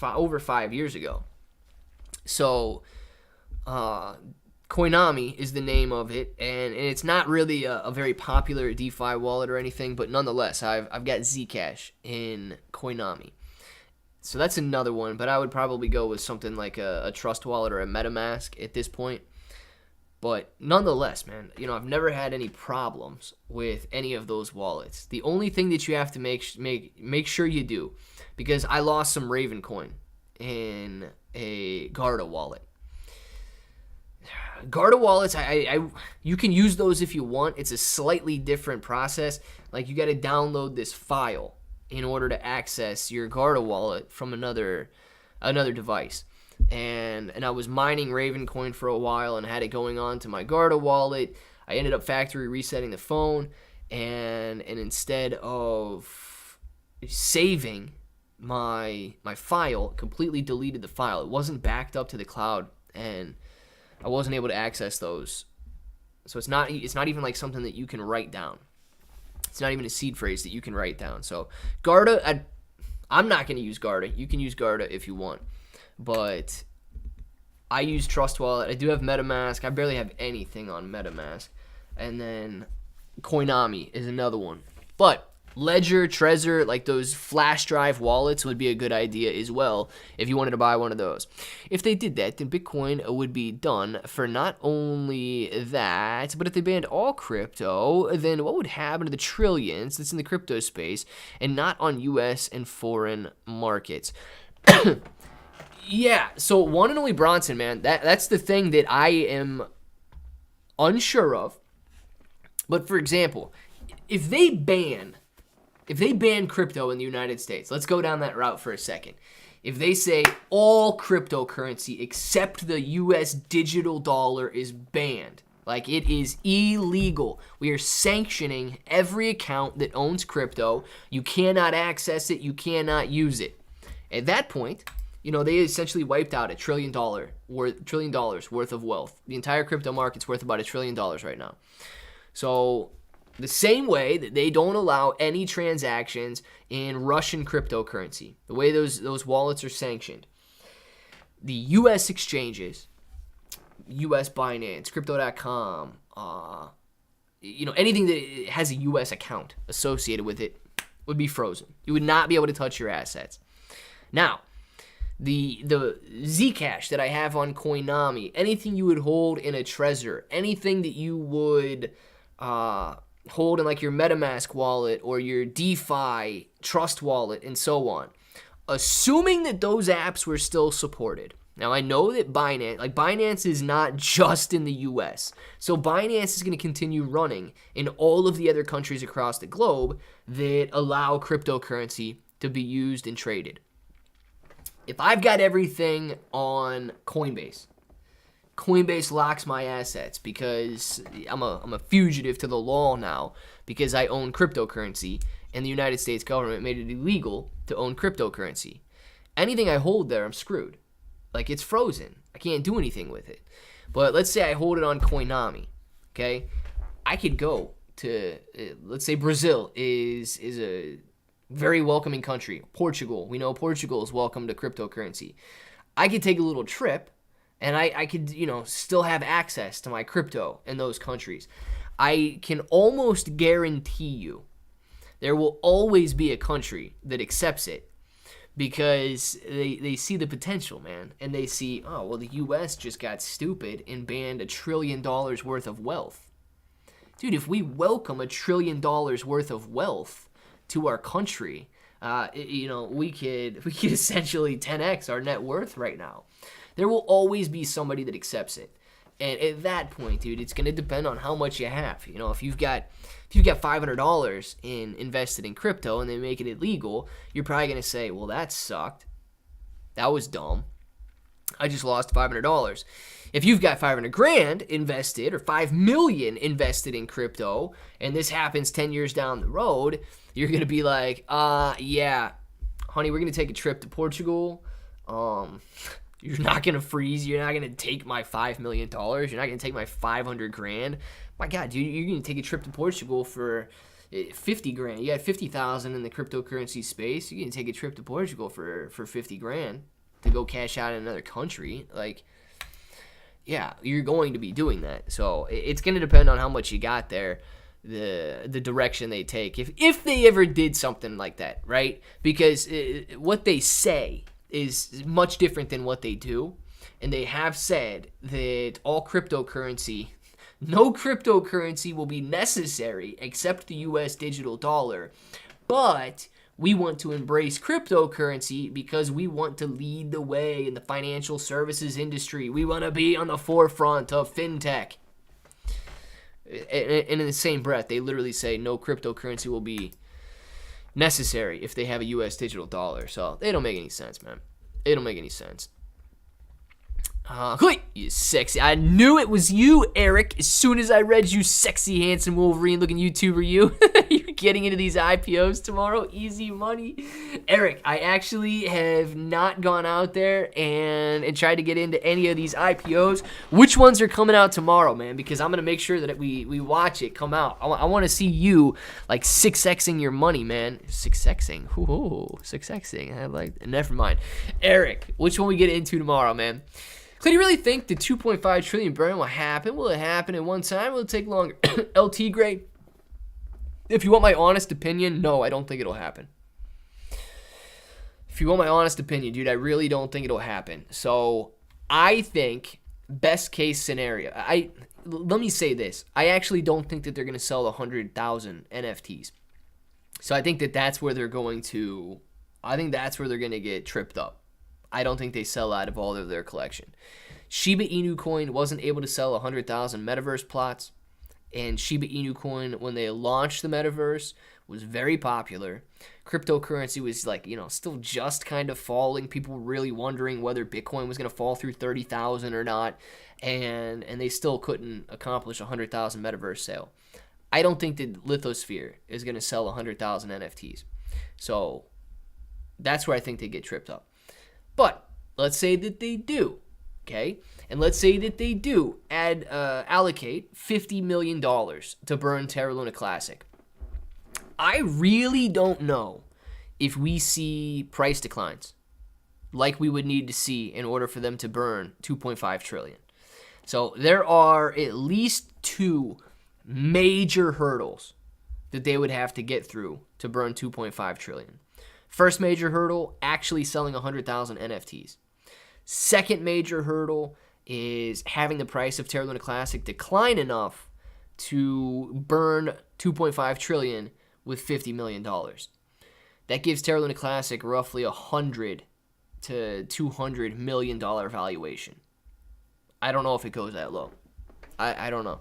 [SPEAKER 1] over 5 years ago. So Coinami is the name of it, and it's not really a very popular DeFi wallet or anything, but nonetheless, I've got Zcash in Coinami. So that's another one, but I would probably go with something like a Trust Wallet or a MetaMask at this point. But nonetheless, man, I've never had any problems with any of those wallets. The only thing that you have to make sure you do, because I lost some Raven coin in a Garda wallet. Garda wallets, you can use those if you want. It's a slightly different process. Like, you got to download this file in order to access your Garda wallet from another device. And I was mining Raven coin for a while and had it going on to my Garda wallet. I ended up factory resetting the phone, and instead of saving my file, completely deleted the file. It wasn't backed up to the cloud, and I wasn't able to access those. So it's not even like something that you can write down. It's not even a seed phrase that you can write down. So Garda, I'm not going to use Garda. You can use Garda if you want. But I use Trust Wallet. I do have MetaMask. I barely have anything on MetaMask. And then Coinami is another one. But Ledger, Trezor, like those flash drive wallets would be a good idea as well if you wanted to buy one of those. If they did that, then Bitcoin would be done for not only that, but if they banned all crypto, then what would happen to the trillions that's in the crypto space and not on U.S. and foreign markets? Yeah, so one and only Bronson, man, that's the thing that I am unsure of. But for example, if they ban crypto in the United States, let's go down that route for a second. If they say all cryptocurrency except the US digital dollar is banned, like it is illegal, we are sanctioning every account that owns crypto. You cannot access it, you cannot use it. At that point, they essentially wiped out $1 trillion worth of wealth. The entire crypto market's worth about $1 trillion right now. So The same way that they don't allow any transactions in Russian cryptocurrency, the way those wallets are sanctioned. The U.S. exchanges, U.S. Binance, Crypto.com, anything that has a U.S. account associated with it would be frozen. You would not be able to touch your assets. Now, the Zcash that I have on Coinami, anything you would hold in a Trezor, anything that you would hold in like your MetaMask wallet or your DeFi Trust wallet and so on, assuming that those apps were still supported. Now, I know that Binance is not just in the US. So Binance is going to continue running in all of the other countries across the globe that allow cryptocurrency to be used and traded. If I've got everything on Coinbase locks my assets because I'm a fugitive to the law now because I own cryptocurrency and the United States government made it illegal to own cryptocurrency. Anything I hold there, I'm screwed. Like, it's frozen. I can't do anything with it. But let's say I hold it on Coinami, okay? I could go to, let's say Brazil is a very welcoming country. Portugal, we know Portugal is welcome to cryptocurrency. I could take a little trip, and I could, still have access to my crypto in those countries. I can almost guarantee you there will always be a country that accepts it because they see the potential, man. And they see, oh, well, the U.S. just got stupid and banned $1 trillion worth of wealth. Dude, if we welcome $1 trillion worth of wealth to our country, we could essentially 10x our net worth right now. There will always be somebody that accepts it. And at that point, dude, it's going to depend on how much you have. If you've got $500 invested in crypto and they make it illegal, you're probably going to say, well, that sucked. That was dumb. I just lost $500. If you've got 500 grand invested or 5 million invested in crypto and this happens 10 years down the road, you're going to be like, yeah, honey, we're going to take a trip to Portugal. You're not going to freeze. You're not going to take my $5 million. You're not going to take my 500 grand. My God, dude, you're going to take a trip to Portugal for 50 grand. You had 50,000 in the cryptocurrency space. You're going to take a trip to Portugal for 50 grand to go cash out in another country. Like, yeah, you're going to be doing that. So it's going to depend on how much you got there, the direction they take. If they ever did something like that, right? Because what they say is much different than what they do. And they have said that no cryptocurrency will be necessary except the US digital dollar. But we want to embrace cryptocurrency because we want to lead the way in the financial services industry. We want to be on the forefront of fintech. And in the same breath, they literally say no cryptocurrency will be necessary if they have a US digital dollar. So they don't make any sense, man. They don't make any sense. You sexy. I knew it was you, Eric. As soon as I read you, sexy, handsome Wolverine looking YouTuber, you. You're getting into these IPOs tomorrow. Easy money. Eric, I actually have not gone out there and tried to get into any of these IPOs. Which ones are coming out tomorrow, man? Because I'm going to make sure that we watch it come out. I want to see you like 6xing your money, man. 6xing. Ooh, 6xing. Never mind. Eric, which one we get into tomorrow, man? Could you really think the 2.5 trillion burn will happen? Will it happen at one time? Will it take longer? LT Gray, if you want my honest opinion, no, I don't think it'll happen. If you want my honest opinion, dude, I really don't think it'll happen. So I think best case scenario, let me say this. I actually don't think that they're going to sell 100,000 NFTs. So I think that's where they're going to get tripped up. I don't think they sell out of all of their collection. Shiba Inu coin wasn't able to sell 100,000 metaverse plots. And Shiba Inu coin, when they launched the metaverse, was very popular. Cryptocurrency was still just kind of falling. People were really wondering whether Bitcoin was going to fall through 30,000 or not. And they still couldn't accomplish 100,000 metaverse sale. I don't think that Lithosphere is going to sell 100,000 NFTs. So that's where I think they get tripped up. But let's say that they do. okay? And let's say that they do allocate $50 million to burn Terra Luna Classic. I really don't know if we see price declines like we would need to see in order for them to burn 2.5 trillion. So there are at least two major hurdles that they would have to get through to burn 2.5 trillion. First major hurdle, actually selling 100,000 NFTs. Second major hurdle is having the price of Terra Luna Classic decline enough to burn 2.5 trillion with $50 million. That gives Terra Luna Classic roughly $100 to $200 million valuation. I don't know if it goes that low. I don't know.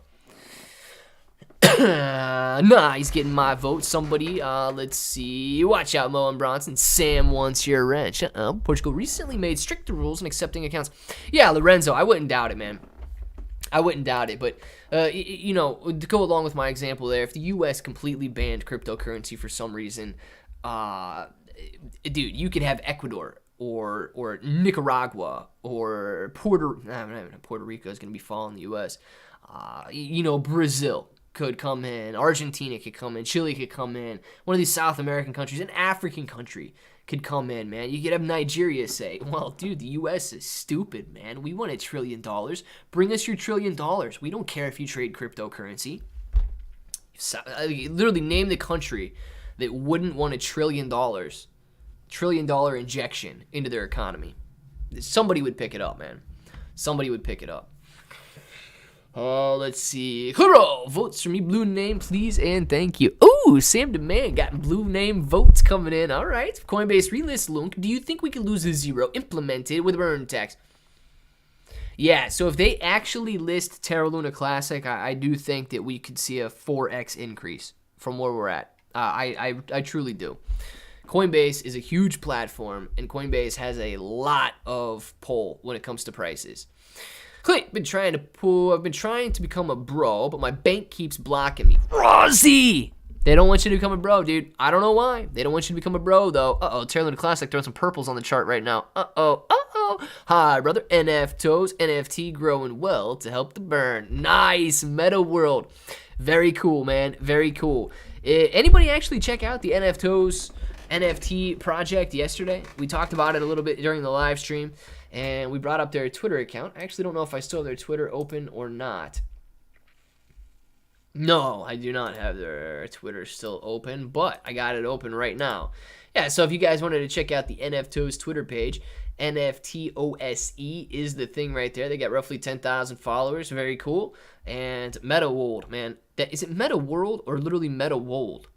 [SPEAKER 1] Nah, he's getting my vote. Somebody, let's see. Watch out, Mo and Bronson. Sam wants your ranch. Portugal recently made stricter rules on accepting accounts. Yeah, Lorenzo, I wouldn't doubt it, man. I wouldn't doubt it. But, you know, to go along with my example there, if the U.S. completely banned cryptocurrency for some reason, dude, you could have Ecuador or Nicaragua or Puerto Rico is going to be following the U.S. You know, Brazil could come in, Argentina could come in, Chile could come in, one of these South American countries, an African country could come in, man. You could have Nigeria say, well, dude, the U.S. is stupid, man. We want $1 trillion. Bring us your $1 trillion. We don't care if you trade cryptocurrency. Literally name the country that wouldn't want $1 trillion, $1 trillion injection into their economy. Somebody would pick it up, man. Somebody would pick it up. Oh, let's see. Hurrah! Votes for me, blue name, please, and thank you. Ooh, Sam Demand got blue name votes coming in. All right. Coinbase relist LUNC. Do you think we could lose a zero implemented with burn tax? Yeah, so if they actually list Terra Luna Classic, I do think that we could see a 4x increase from where we're at. I truly do. Coinbase is a huge platform, and Coinbase has a lot of pull when it comes to prices. Clint, I've been trying to become a bro, but my bank keeps blocking me. Rosie! They don't want you to become a bro, dude. I don't know why. They don't want you to become a bro, though. Uh-oh, Terra Luna Classic throwing some purples on the chart right now. Uh-oh. Hi, brother. NFT growing well to help the burn. Nice. Meta world. Very cool, man. Very cool. Anybody actually check out the NFT project yesterday? We talked about it a little bit during the live stream. And we brought up their Twitter account. I actually don't know if I still have their Twitter open or not. No, I do not have their Twitter still open, but I got it open right now. Yeah, so if you guys wanted to check out the NFTOS Twitter page, NFTOSE is the thing right there. They got roughly 10,000 followers. Very cool. And Meta World, man. Is it Meta World or literally Meta World?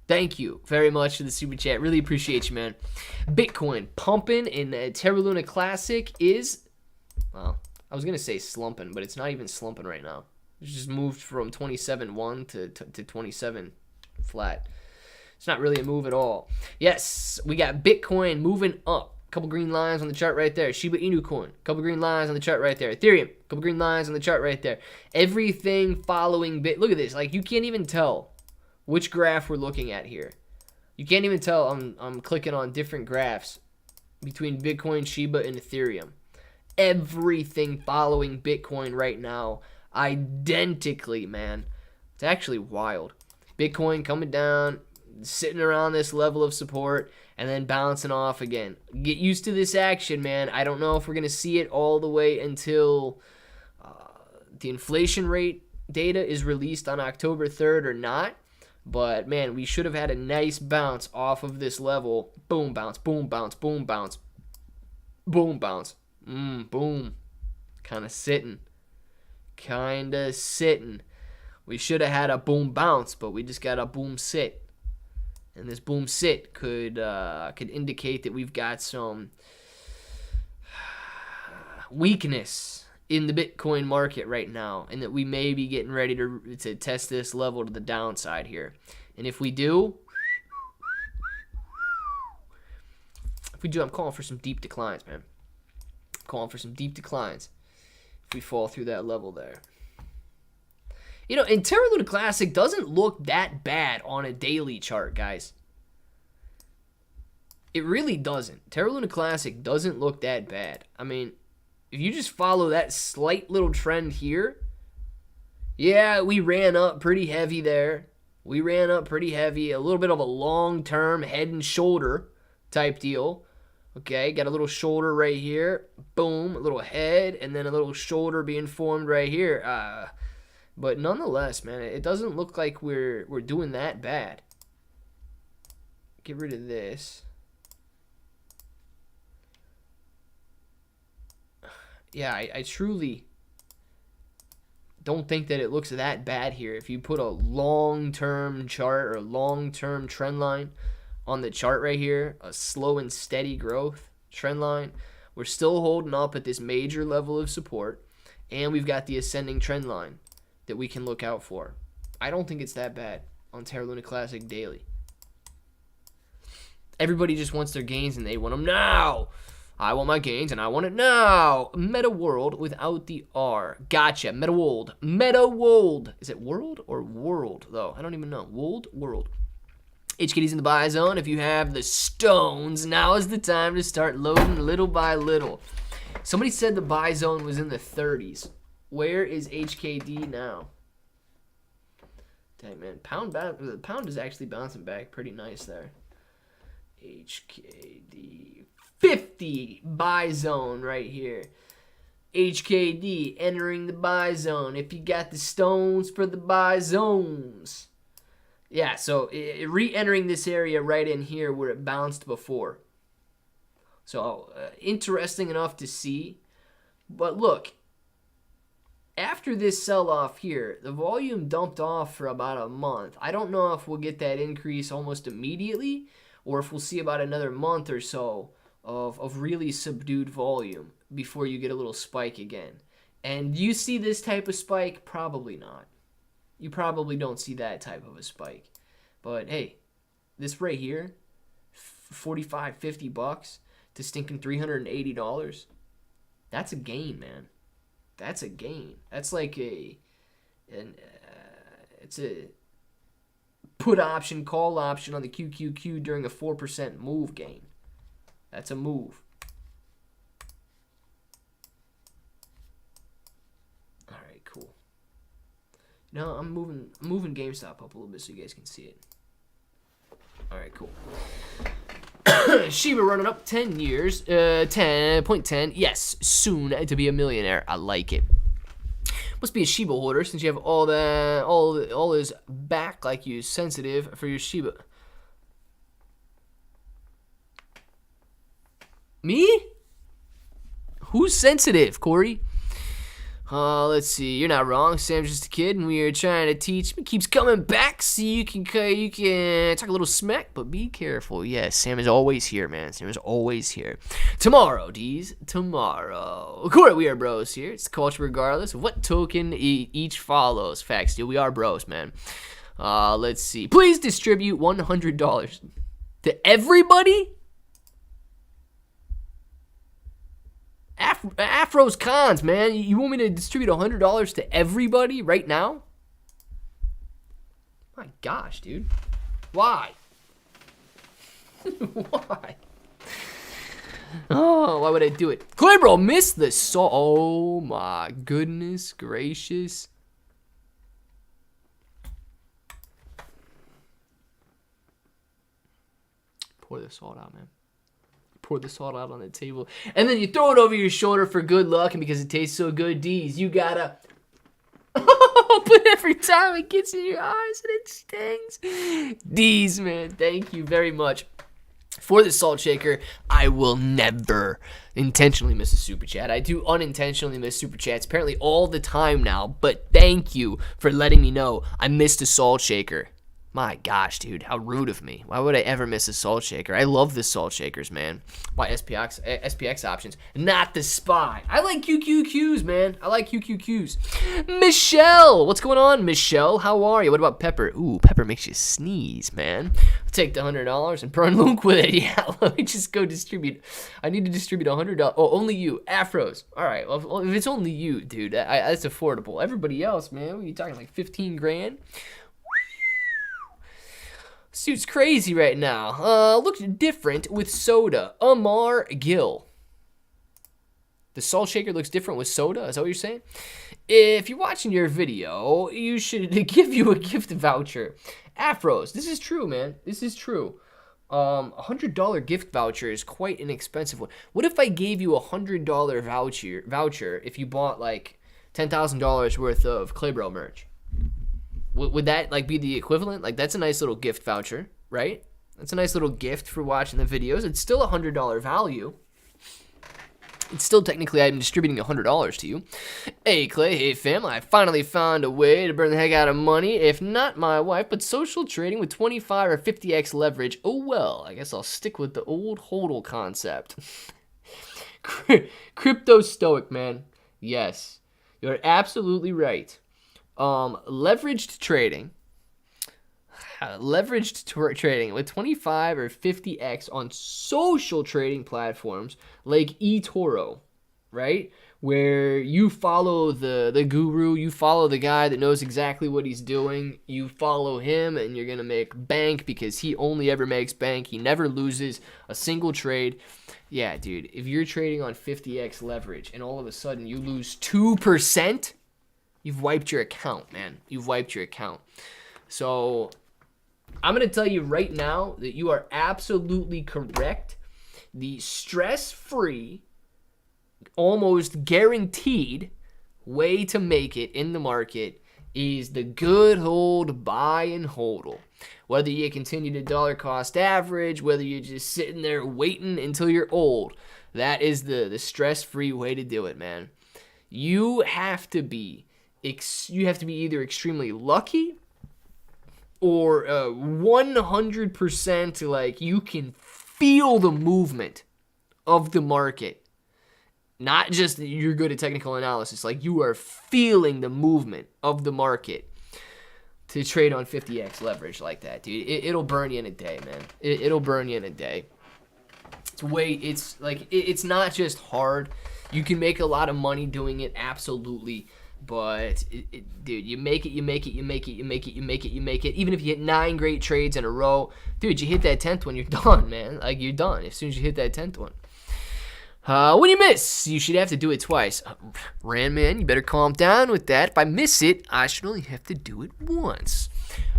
[SPEAKER 1] Thank you very much for the super chat. Really appreciate you, man. Bitcoin pumping in Terra Luna Classic is, well, I was going to say slumping, but it's not even slumping right now. It just moved from 27.1 to 27 flat. It's not really a move at all. Yes, we got Bitcoin moving up. Couple green lines on the chart right there. Shiba Inu coin. Couple green lines on the chart right there. Ethereum. Couple green lines on the chart right there. Everything following Look at this. Like, you can't even tell which graph we're looking at here. You can't even tell. I'm clicking on different graphs between Bitcoin, Shiba, and Ethereum. Everything following Bitcoin right now, identically, man. It's actually wild. Bitcoin coming down, sitting around this level of support, and then bouncing off again. Get used to this action, man. I don't know if we're going to see it all the way until the inflation rate data is released on October 3rd or not. But, man, we should have had a nice bounce off of this level. Boom, bounce, boom, bounce, boom, bounce. Boom, bounce. Boom. Kind of sitting. We should have had a boom bounce, but we just got a boom sit. And this boom sit could indicate that we've got some weakness in the Bitcoin market right now, and that we may be getting ready to test this level to the downside here. And if we do, I'm calling for some deep declines, man. I'm calling for some deep declines if we fall through that level there. You know, and Terra Luna Classic doesn't look that bad on a daily chart, guys. It really doesn't. Terra Luna Classic doesn't look that bad. I mean, if you just follow that slight little trend here, yeah, we ran up pretty heavy there. We ran up pretty heavy. A little bit of a long-term head and shoulder type deal. Okay, got a little shoulder right here. Boom, a little head, and then a little shoulder being formed right here. But nonetheless, man, it doesn't look like we're doing that bad. Get rid of this. Yeah, I truly don't think that it looks that bad here. If you put a long-term chart or long-term trend line on the chart right here, a slow and steady growth trend line, we're still holding up at this major level of support, and we've got the ascending trend line that we can look out for. I don't think it's that bad on Terra Luna Classic daily. Everybody just wants their gains and they want them now. I want my gains and I want it now. Meta world without the R. Gotcha. Meta world. Meta world. Is it world or world though? I don't even know. World. HKD's in the buy zone. If you have the stones, now is the time to start loading little by little. Somebody said the buy zone was in the 30s. Where is HKD now? Dang, man. The pound is actually bouncing back pretty nice there. HKD 50 buy zone right here. HKD entering the buy zone. If you got the stones for the buy zones. Yeah, so re-entering this area right in here where it bounced before. So interesting enough to see. But look, after this sell-off here, the volume dumped off for about a month. I don't know if we'll get that increase almost immediately, or if we'll see about another month or so of really subdued volume before you get a little spike again. And do you see this type of spike? Probably not. You probably don't see that type of a spike. But hey, this right here, $45, $50 to stinking $380, that's a gain, man. That's a gain. That's like it's a put option, call option on the QQQ during a 4% move gain. That's a move. All right, cool. Now I'm moving GameStop up a little bit so you guys can see it. All right, cool. Shiba running up 10 years, 10.10. Yes, soon to be a millionaire. I like it. Must be a Shiba holder since you have all is back like you sensitive for your Shiba. Me? Who's sensitive, Corey? Let's see. You're not wrong. Sam's just a kid, and we are trying to teach him. He keeps coming back, so you can talk a little smack, but be careful. Yes, Sam is always here, man. Sam is always here. Tomorrow, D's. Tomorrow. Corey, we are bros here. It's culture regardless of what token each follows. Facts, dude. We are bros, man. Let's see. Please distribute $100 to everybody. Afro's cons, man. You want me to distribute $100 to everybody right now? My gosh, dude. Why? Why? Oh, why would I do it? Clay bro, missed the salt. Oh my goodness gracious. Pour the salt out, man. Pour the salt out on the table, and then you throw it over your shoulder for good luck, and because it tastes so good, D's, you gotta but every time it gets in your eyes and it stings. D's, man, thank you very much for the salt shaker. I will never intentionally miss a super chat. I do unintentionally miss super chats apparently all the time now, but thank you for letting me know I missed a salt shaker. My gosh, dude, how rude of me. Why would I ever miss a salt shaker? I love the salt shakers, man. Why SPX options, not the SPY. I like QQQs, man. I like QQQs. Michelle, what's going on, Michelle? How are you? What about Pepper? Ooh, Pepper makes you sneeze, man. I'll take the $100 and burn LUNC with it. Yeah, let me just go distribute. I need to distribute $100. Oh, only you, Afros. All right, well, if it's only you, dude, that's affordable. Everybody else, man, what are you talking, like 15 grand? Suit's crazy right now. Looks different with soda. Amar Gill. The salt shaker looks different with soda. Is that what you're saying? If you're watching your video, you should give you a gift voucher. Afros. This is true, man. This is true. $100 gift voucher is quite an expensive one. What if I gave you $100 voucher if you bought like $10,000 worth of Claybro merch? Would that like be the equivalent? Like that's a nice little gift voucher, right? That's a nice little gift for watching the videos. It's still $100 value. It's still technically I'm distributing $100 to you. Hey Clay, hey fam, I finally found a way to burn the heck out of money. If not my wife, but social trading with 25 or 50x leverage. Oh well, I guess I'll stick with the old hodl concept. Crypto stoic, man. Yes, you're absolutely right. Leveraged trading with 25 or 50x on social trading platforms like eToro, right? Where you follow the guru, you follow the guy that knows exactly what he's doing, you follow him and you're going to make bank because he only ever makes bank. He never loses a single trade. Yeah, dude, if you're trading on 50x leverage and all of a sudden you lose 2%, you've wiped your account, man. You've wiped your account. So I'm going to tell you right now that you are absolutely correct. The stress-free, almost guaranteed way to make it in the market is the good old buy and hodl. Whether you continue to dollar cost average, whether you're just sitting there waiting until you're old, that is the stress-free way to do it, man. You have to be either extremely lucky or 100% like you can feel the movement of the market. Not just that you're good at technical analysis, like you are feeling the movement of the market to trade on 50x leverage like that, dude. It'll burn you in a day, man. It'll burn you in a day. It's not just hard. You can make a lot of money doing it, absolutely. But, dude, you make it. Even if you hit 9 great trades in a row, dude, you hit that 10th one, you're done, man. Like, you're done as soon as you hit that 10th one. When you miss, you should have to do it twice. Rand, man, you better calm down with that. If I miss it, I should only have to do it once.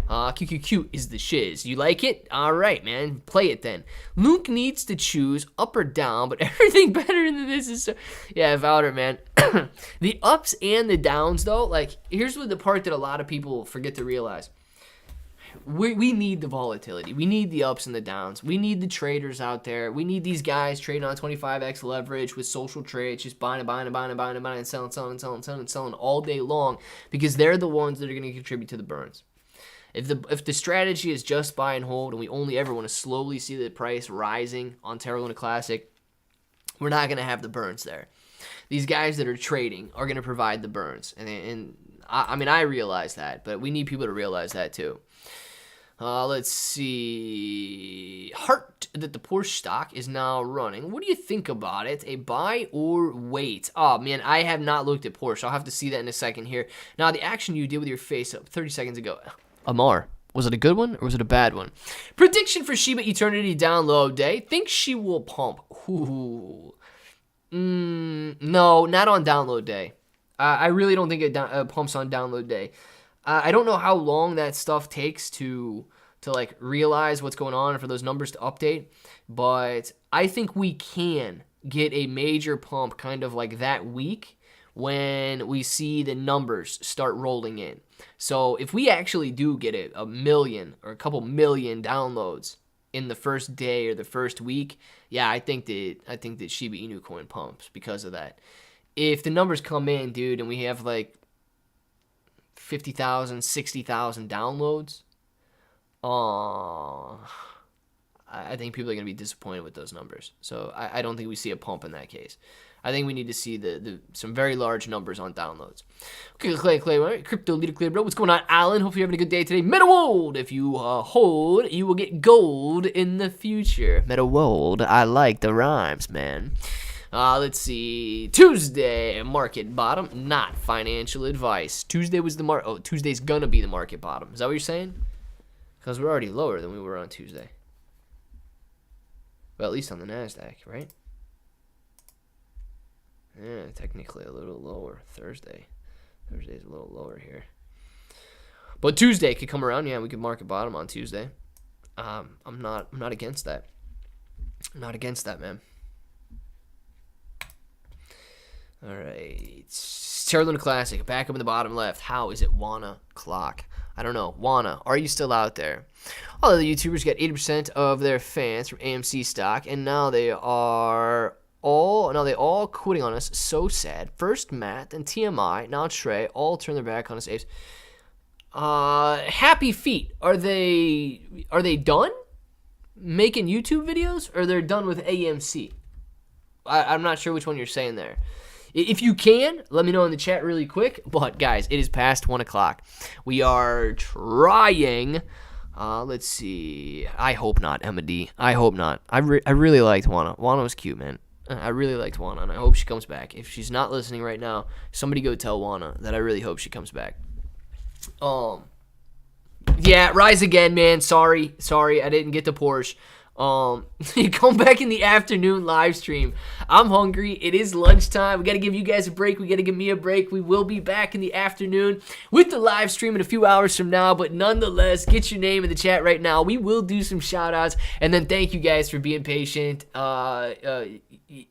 [SPEAKER 1] QQQ is the shiz. You like it? All right, man. Play it then. LUNC needs to choose up or down, but everything better than this is so... Yeah, Valder, man. The ups and the downs, though, like, here's what the part that a lot of people forget to realize. We need the volatility. We need the ups and the downs. We need the traders out there. We need these guys trading on 25x leverage with social trades, just buying and selling all day long because they're the ones that are going to contribute to the burns. If the strategy is just buy and hold and we only ever want to slowly see the price rising on Terra Luna Classic, we're not going to have the burns there. These guys that are trading are going to provide the burns. And I mean, I realize that, but we need people to realize that too. Let's see. Heart that the Porsche stock is now running. What do you think about it? A buy or wait? Oh, man, I have not looked at Porsche. I'll have to see that in a second here. Now, the action you did with your face up 30 seconds ago. Amar, was it a good one or was it a bad one? Prediction for Shiba Eternity download day. Think she will pump. Ooh. No, not on download day. I really don't think it pumps on download day. I don't know how long that stuff takes to like realize what's going on and for those numbers to update, but I think we can get a major pump kind of like that week when we see the numbers start rolling in. So if we actually do get a million or a couple million downloads in the first day or the first week, yeah, I think that Shiba Inu coin pumps because of that. If the numbers come in, dude, and we have like 50,000, 60,000 downloads, I think people are going to be disappointed with those numbers. So I don't think we see a pump in that case. I think we need to see some very large numbers on downloads. Okay, Clay, crypto leader Clay, bro. What's going on, Alan? Hope you're having a good day today. Meta World. If you hold, you will get gold in the future. Meta World. I like the rhymes, man. Let's see. Tuesday, market bottom. Not financial advice. Tuesday was the Tuesday's gonna be the market bottom. Is that what you're saying? Because we're already lower than we were on Tuesday. Well, at least on the NASDAQ, right? Yeah. technically a little lower. Thursday's a little lower here. But Tuesday could come around. Yeah, we could market bottom on Tuesday. I'm not against that. I'm not against that, man. All right. Terra Luna Classic, back up in the bottom left. How is it 1 o'clock? I don't know. Wana, are you still out there? All of the YouTubers got 80% of their fans from AMC Stock, and now they all quitting on us. So sad. First Matt, then TMI, now Trey, all turn their back on us. Apes. Happy Feet. Are they done making YouTube videos, or they're done with AMC? I'm not sure which one you're saying there. If you can, let me know in the chat really quick. But, guys, it is past 1 o'clock. We are trying. Let's see. I hope not, Emma D. I hope not. I really liked Wana. Wana was cute, man. I really liked Wana, and I hope she comes back. If she's not listening right now, somebody go tell Wana that I really hope she comes back. Yeah, rise again, man. Sorry, I didn't get the Porsche. You come back in the afternoon live stream. I'm hungry. It is lunchtime. We got to give you guys a break. We got to give me a break. We will be back in the afternoon with the live stream in a few hours from now. But nonetheless, get your name in the chat right now. We will do some shout outs. And then thank you guys for being patient.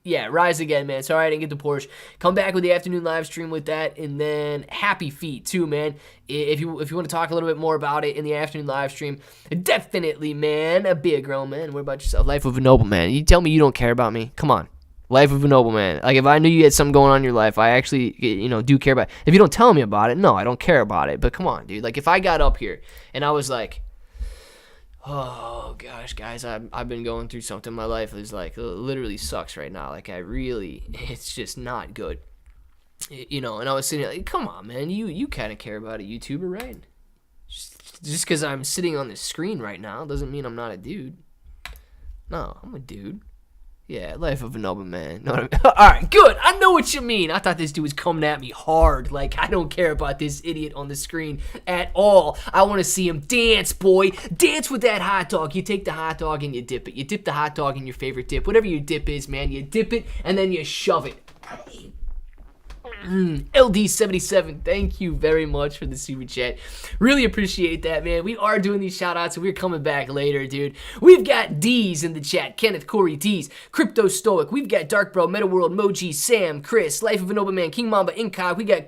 [SPEAKER 1] Yeah, rise again, man. Sorry I didn't get the Porsche. Come back with the afternoon live stream with that. And then Happy Feet too, man. If you want to talk a little bit more about it in the afternoon live stream, definitely, man. Be a grown man. What about yourself? Life of a noble man. You tell me you don't care about me? Come on. Life of a noble man. Like, if I knew you had something going on in your life, I actually, do care about it. If you don't tell me about it, no, I don't care about it. But come on, dude. Like, if I got up here and I was like, oh, gosh, guys, I've been going through something. My life is, like, literally sucks right now. Like, it's just not good. And I was sitting there like, come on, man. You kind of care about a YouTuber, right? Just because I'm sitting on this screen right now doesn't mean I'm not a dude. No, I'm a dude. Yeah, life of a noble man. Know what I mean? All right, good. I know what you mean. I thought this dude was coming at me hard. Like, I don't care about this idiot on the screen at all. I want to see him dance, boy. Dance with that hot dog. You take the hot dog and you dip it. You dip the hot dog in your favorite dip. Whatever your dip is, man. You dip it and then you shove it. LD77, thank you very much for the super chat. Really appreciate that, man. We are doing these shout outs and we're coming back later, dude. We've got D's in the chat. Kenneth, Corey, D's, Crypto Stoic. We've got Dark Bro, Meta World, Moji, Sam, Chris, Life of a Noble Man, King Mamba, Incog. We got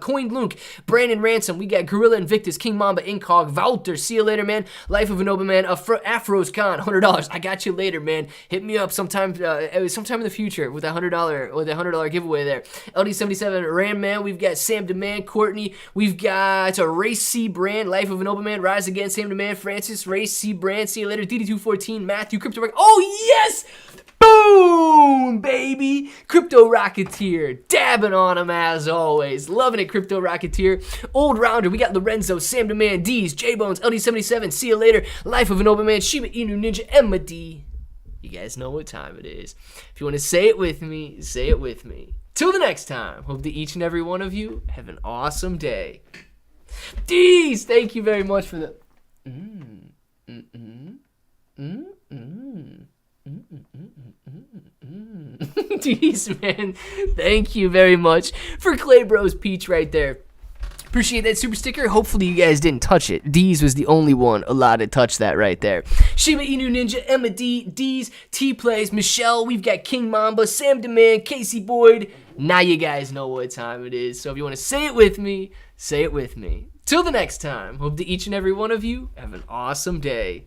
[SPEAKER 1] Coined LUNC, Brandon Ransom. We got Gorilla Invictus, King Mamba, Incog, Valter. See you later, man. Life of a Noble Man, Afro's Con, $100. I got you later, man. Hit me up sometime in the future with a $100 giveaway there. LD77. Ram Man, we've got Sam Demand, Courtney, we've got a Race C Brand, Life of a Noble Man, Rise Again, Sam Demand, Francis, Race C Brand, see you later, DD214, Matthew, Crypto Rock, oh yes! Boom, baby! Crypto Rocketeer, dabbing on him as always, loving it, Crypto Rocketeer, Old Rounder, we got Lorenzo, Sam Demand, D's, J-Bones, LD77, see you later, Life of a Noble Man, Shiba Inu Ninja, Emma D. You guys know what time it is. If you want to say it with me, say it with me. Till the next time, hope that each and every one of you have an awesome day. D's, thank you very much for the... D's, man, thank you very much for Clay Bros Peach right there. Appreciate that super sticker. Hopefully you guys didn't touch it. D's was the only one allowed to touch that right there. Shiba Inu Ninja, Emma D, D's, T-Plays, Michelle, we've got King Mamba, Sam Demand, Casey Boyd. Now you guys know what time it is. So if you want to say it with me, say it with me. Till the next time, hope that each and every one of you have an awesome day.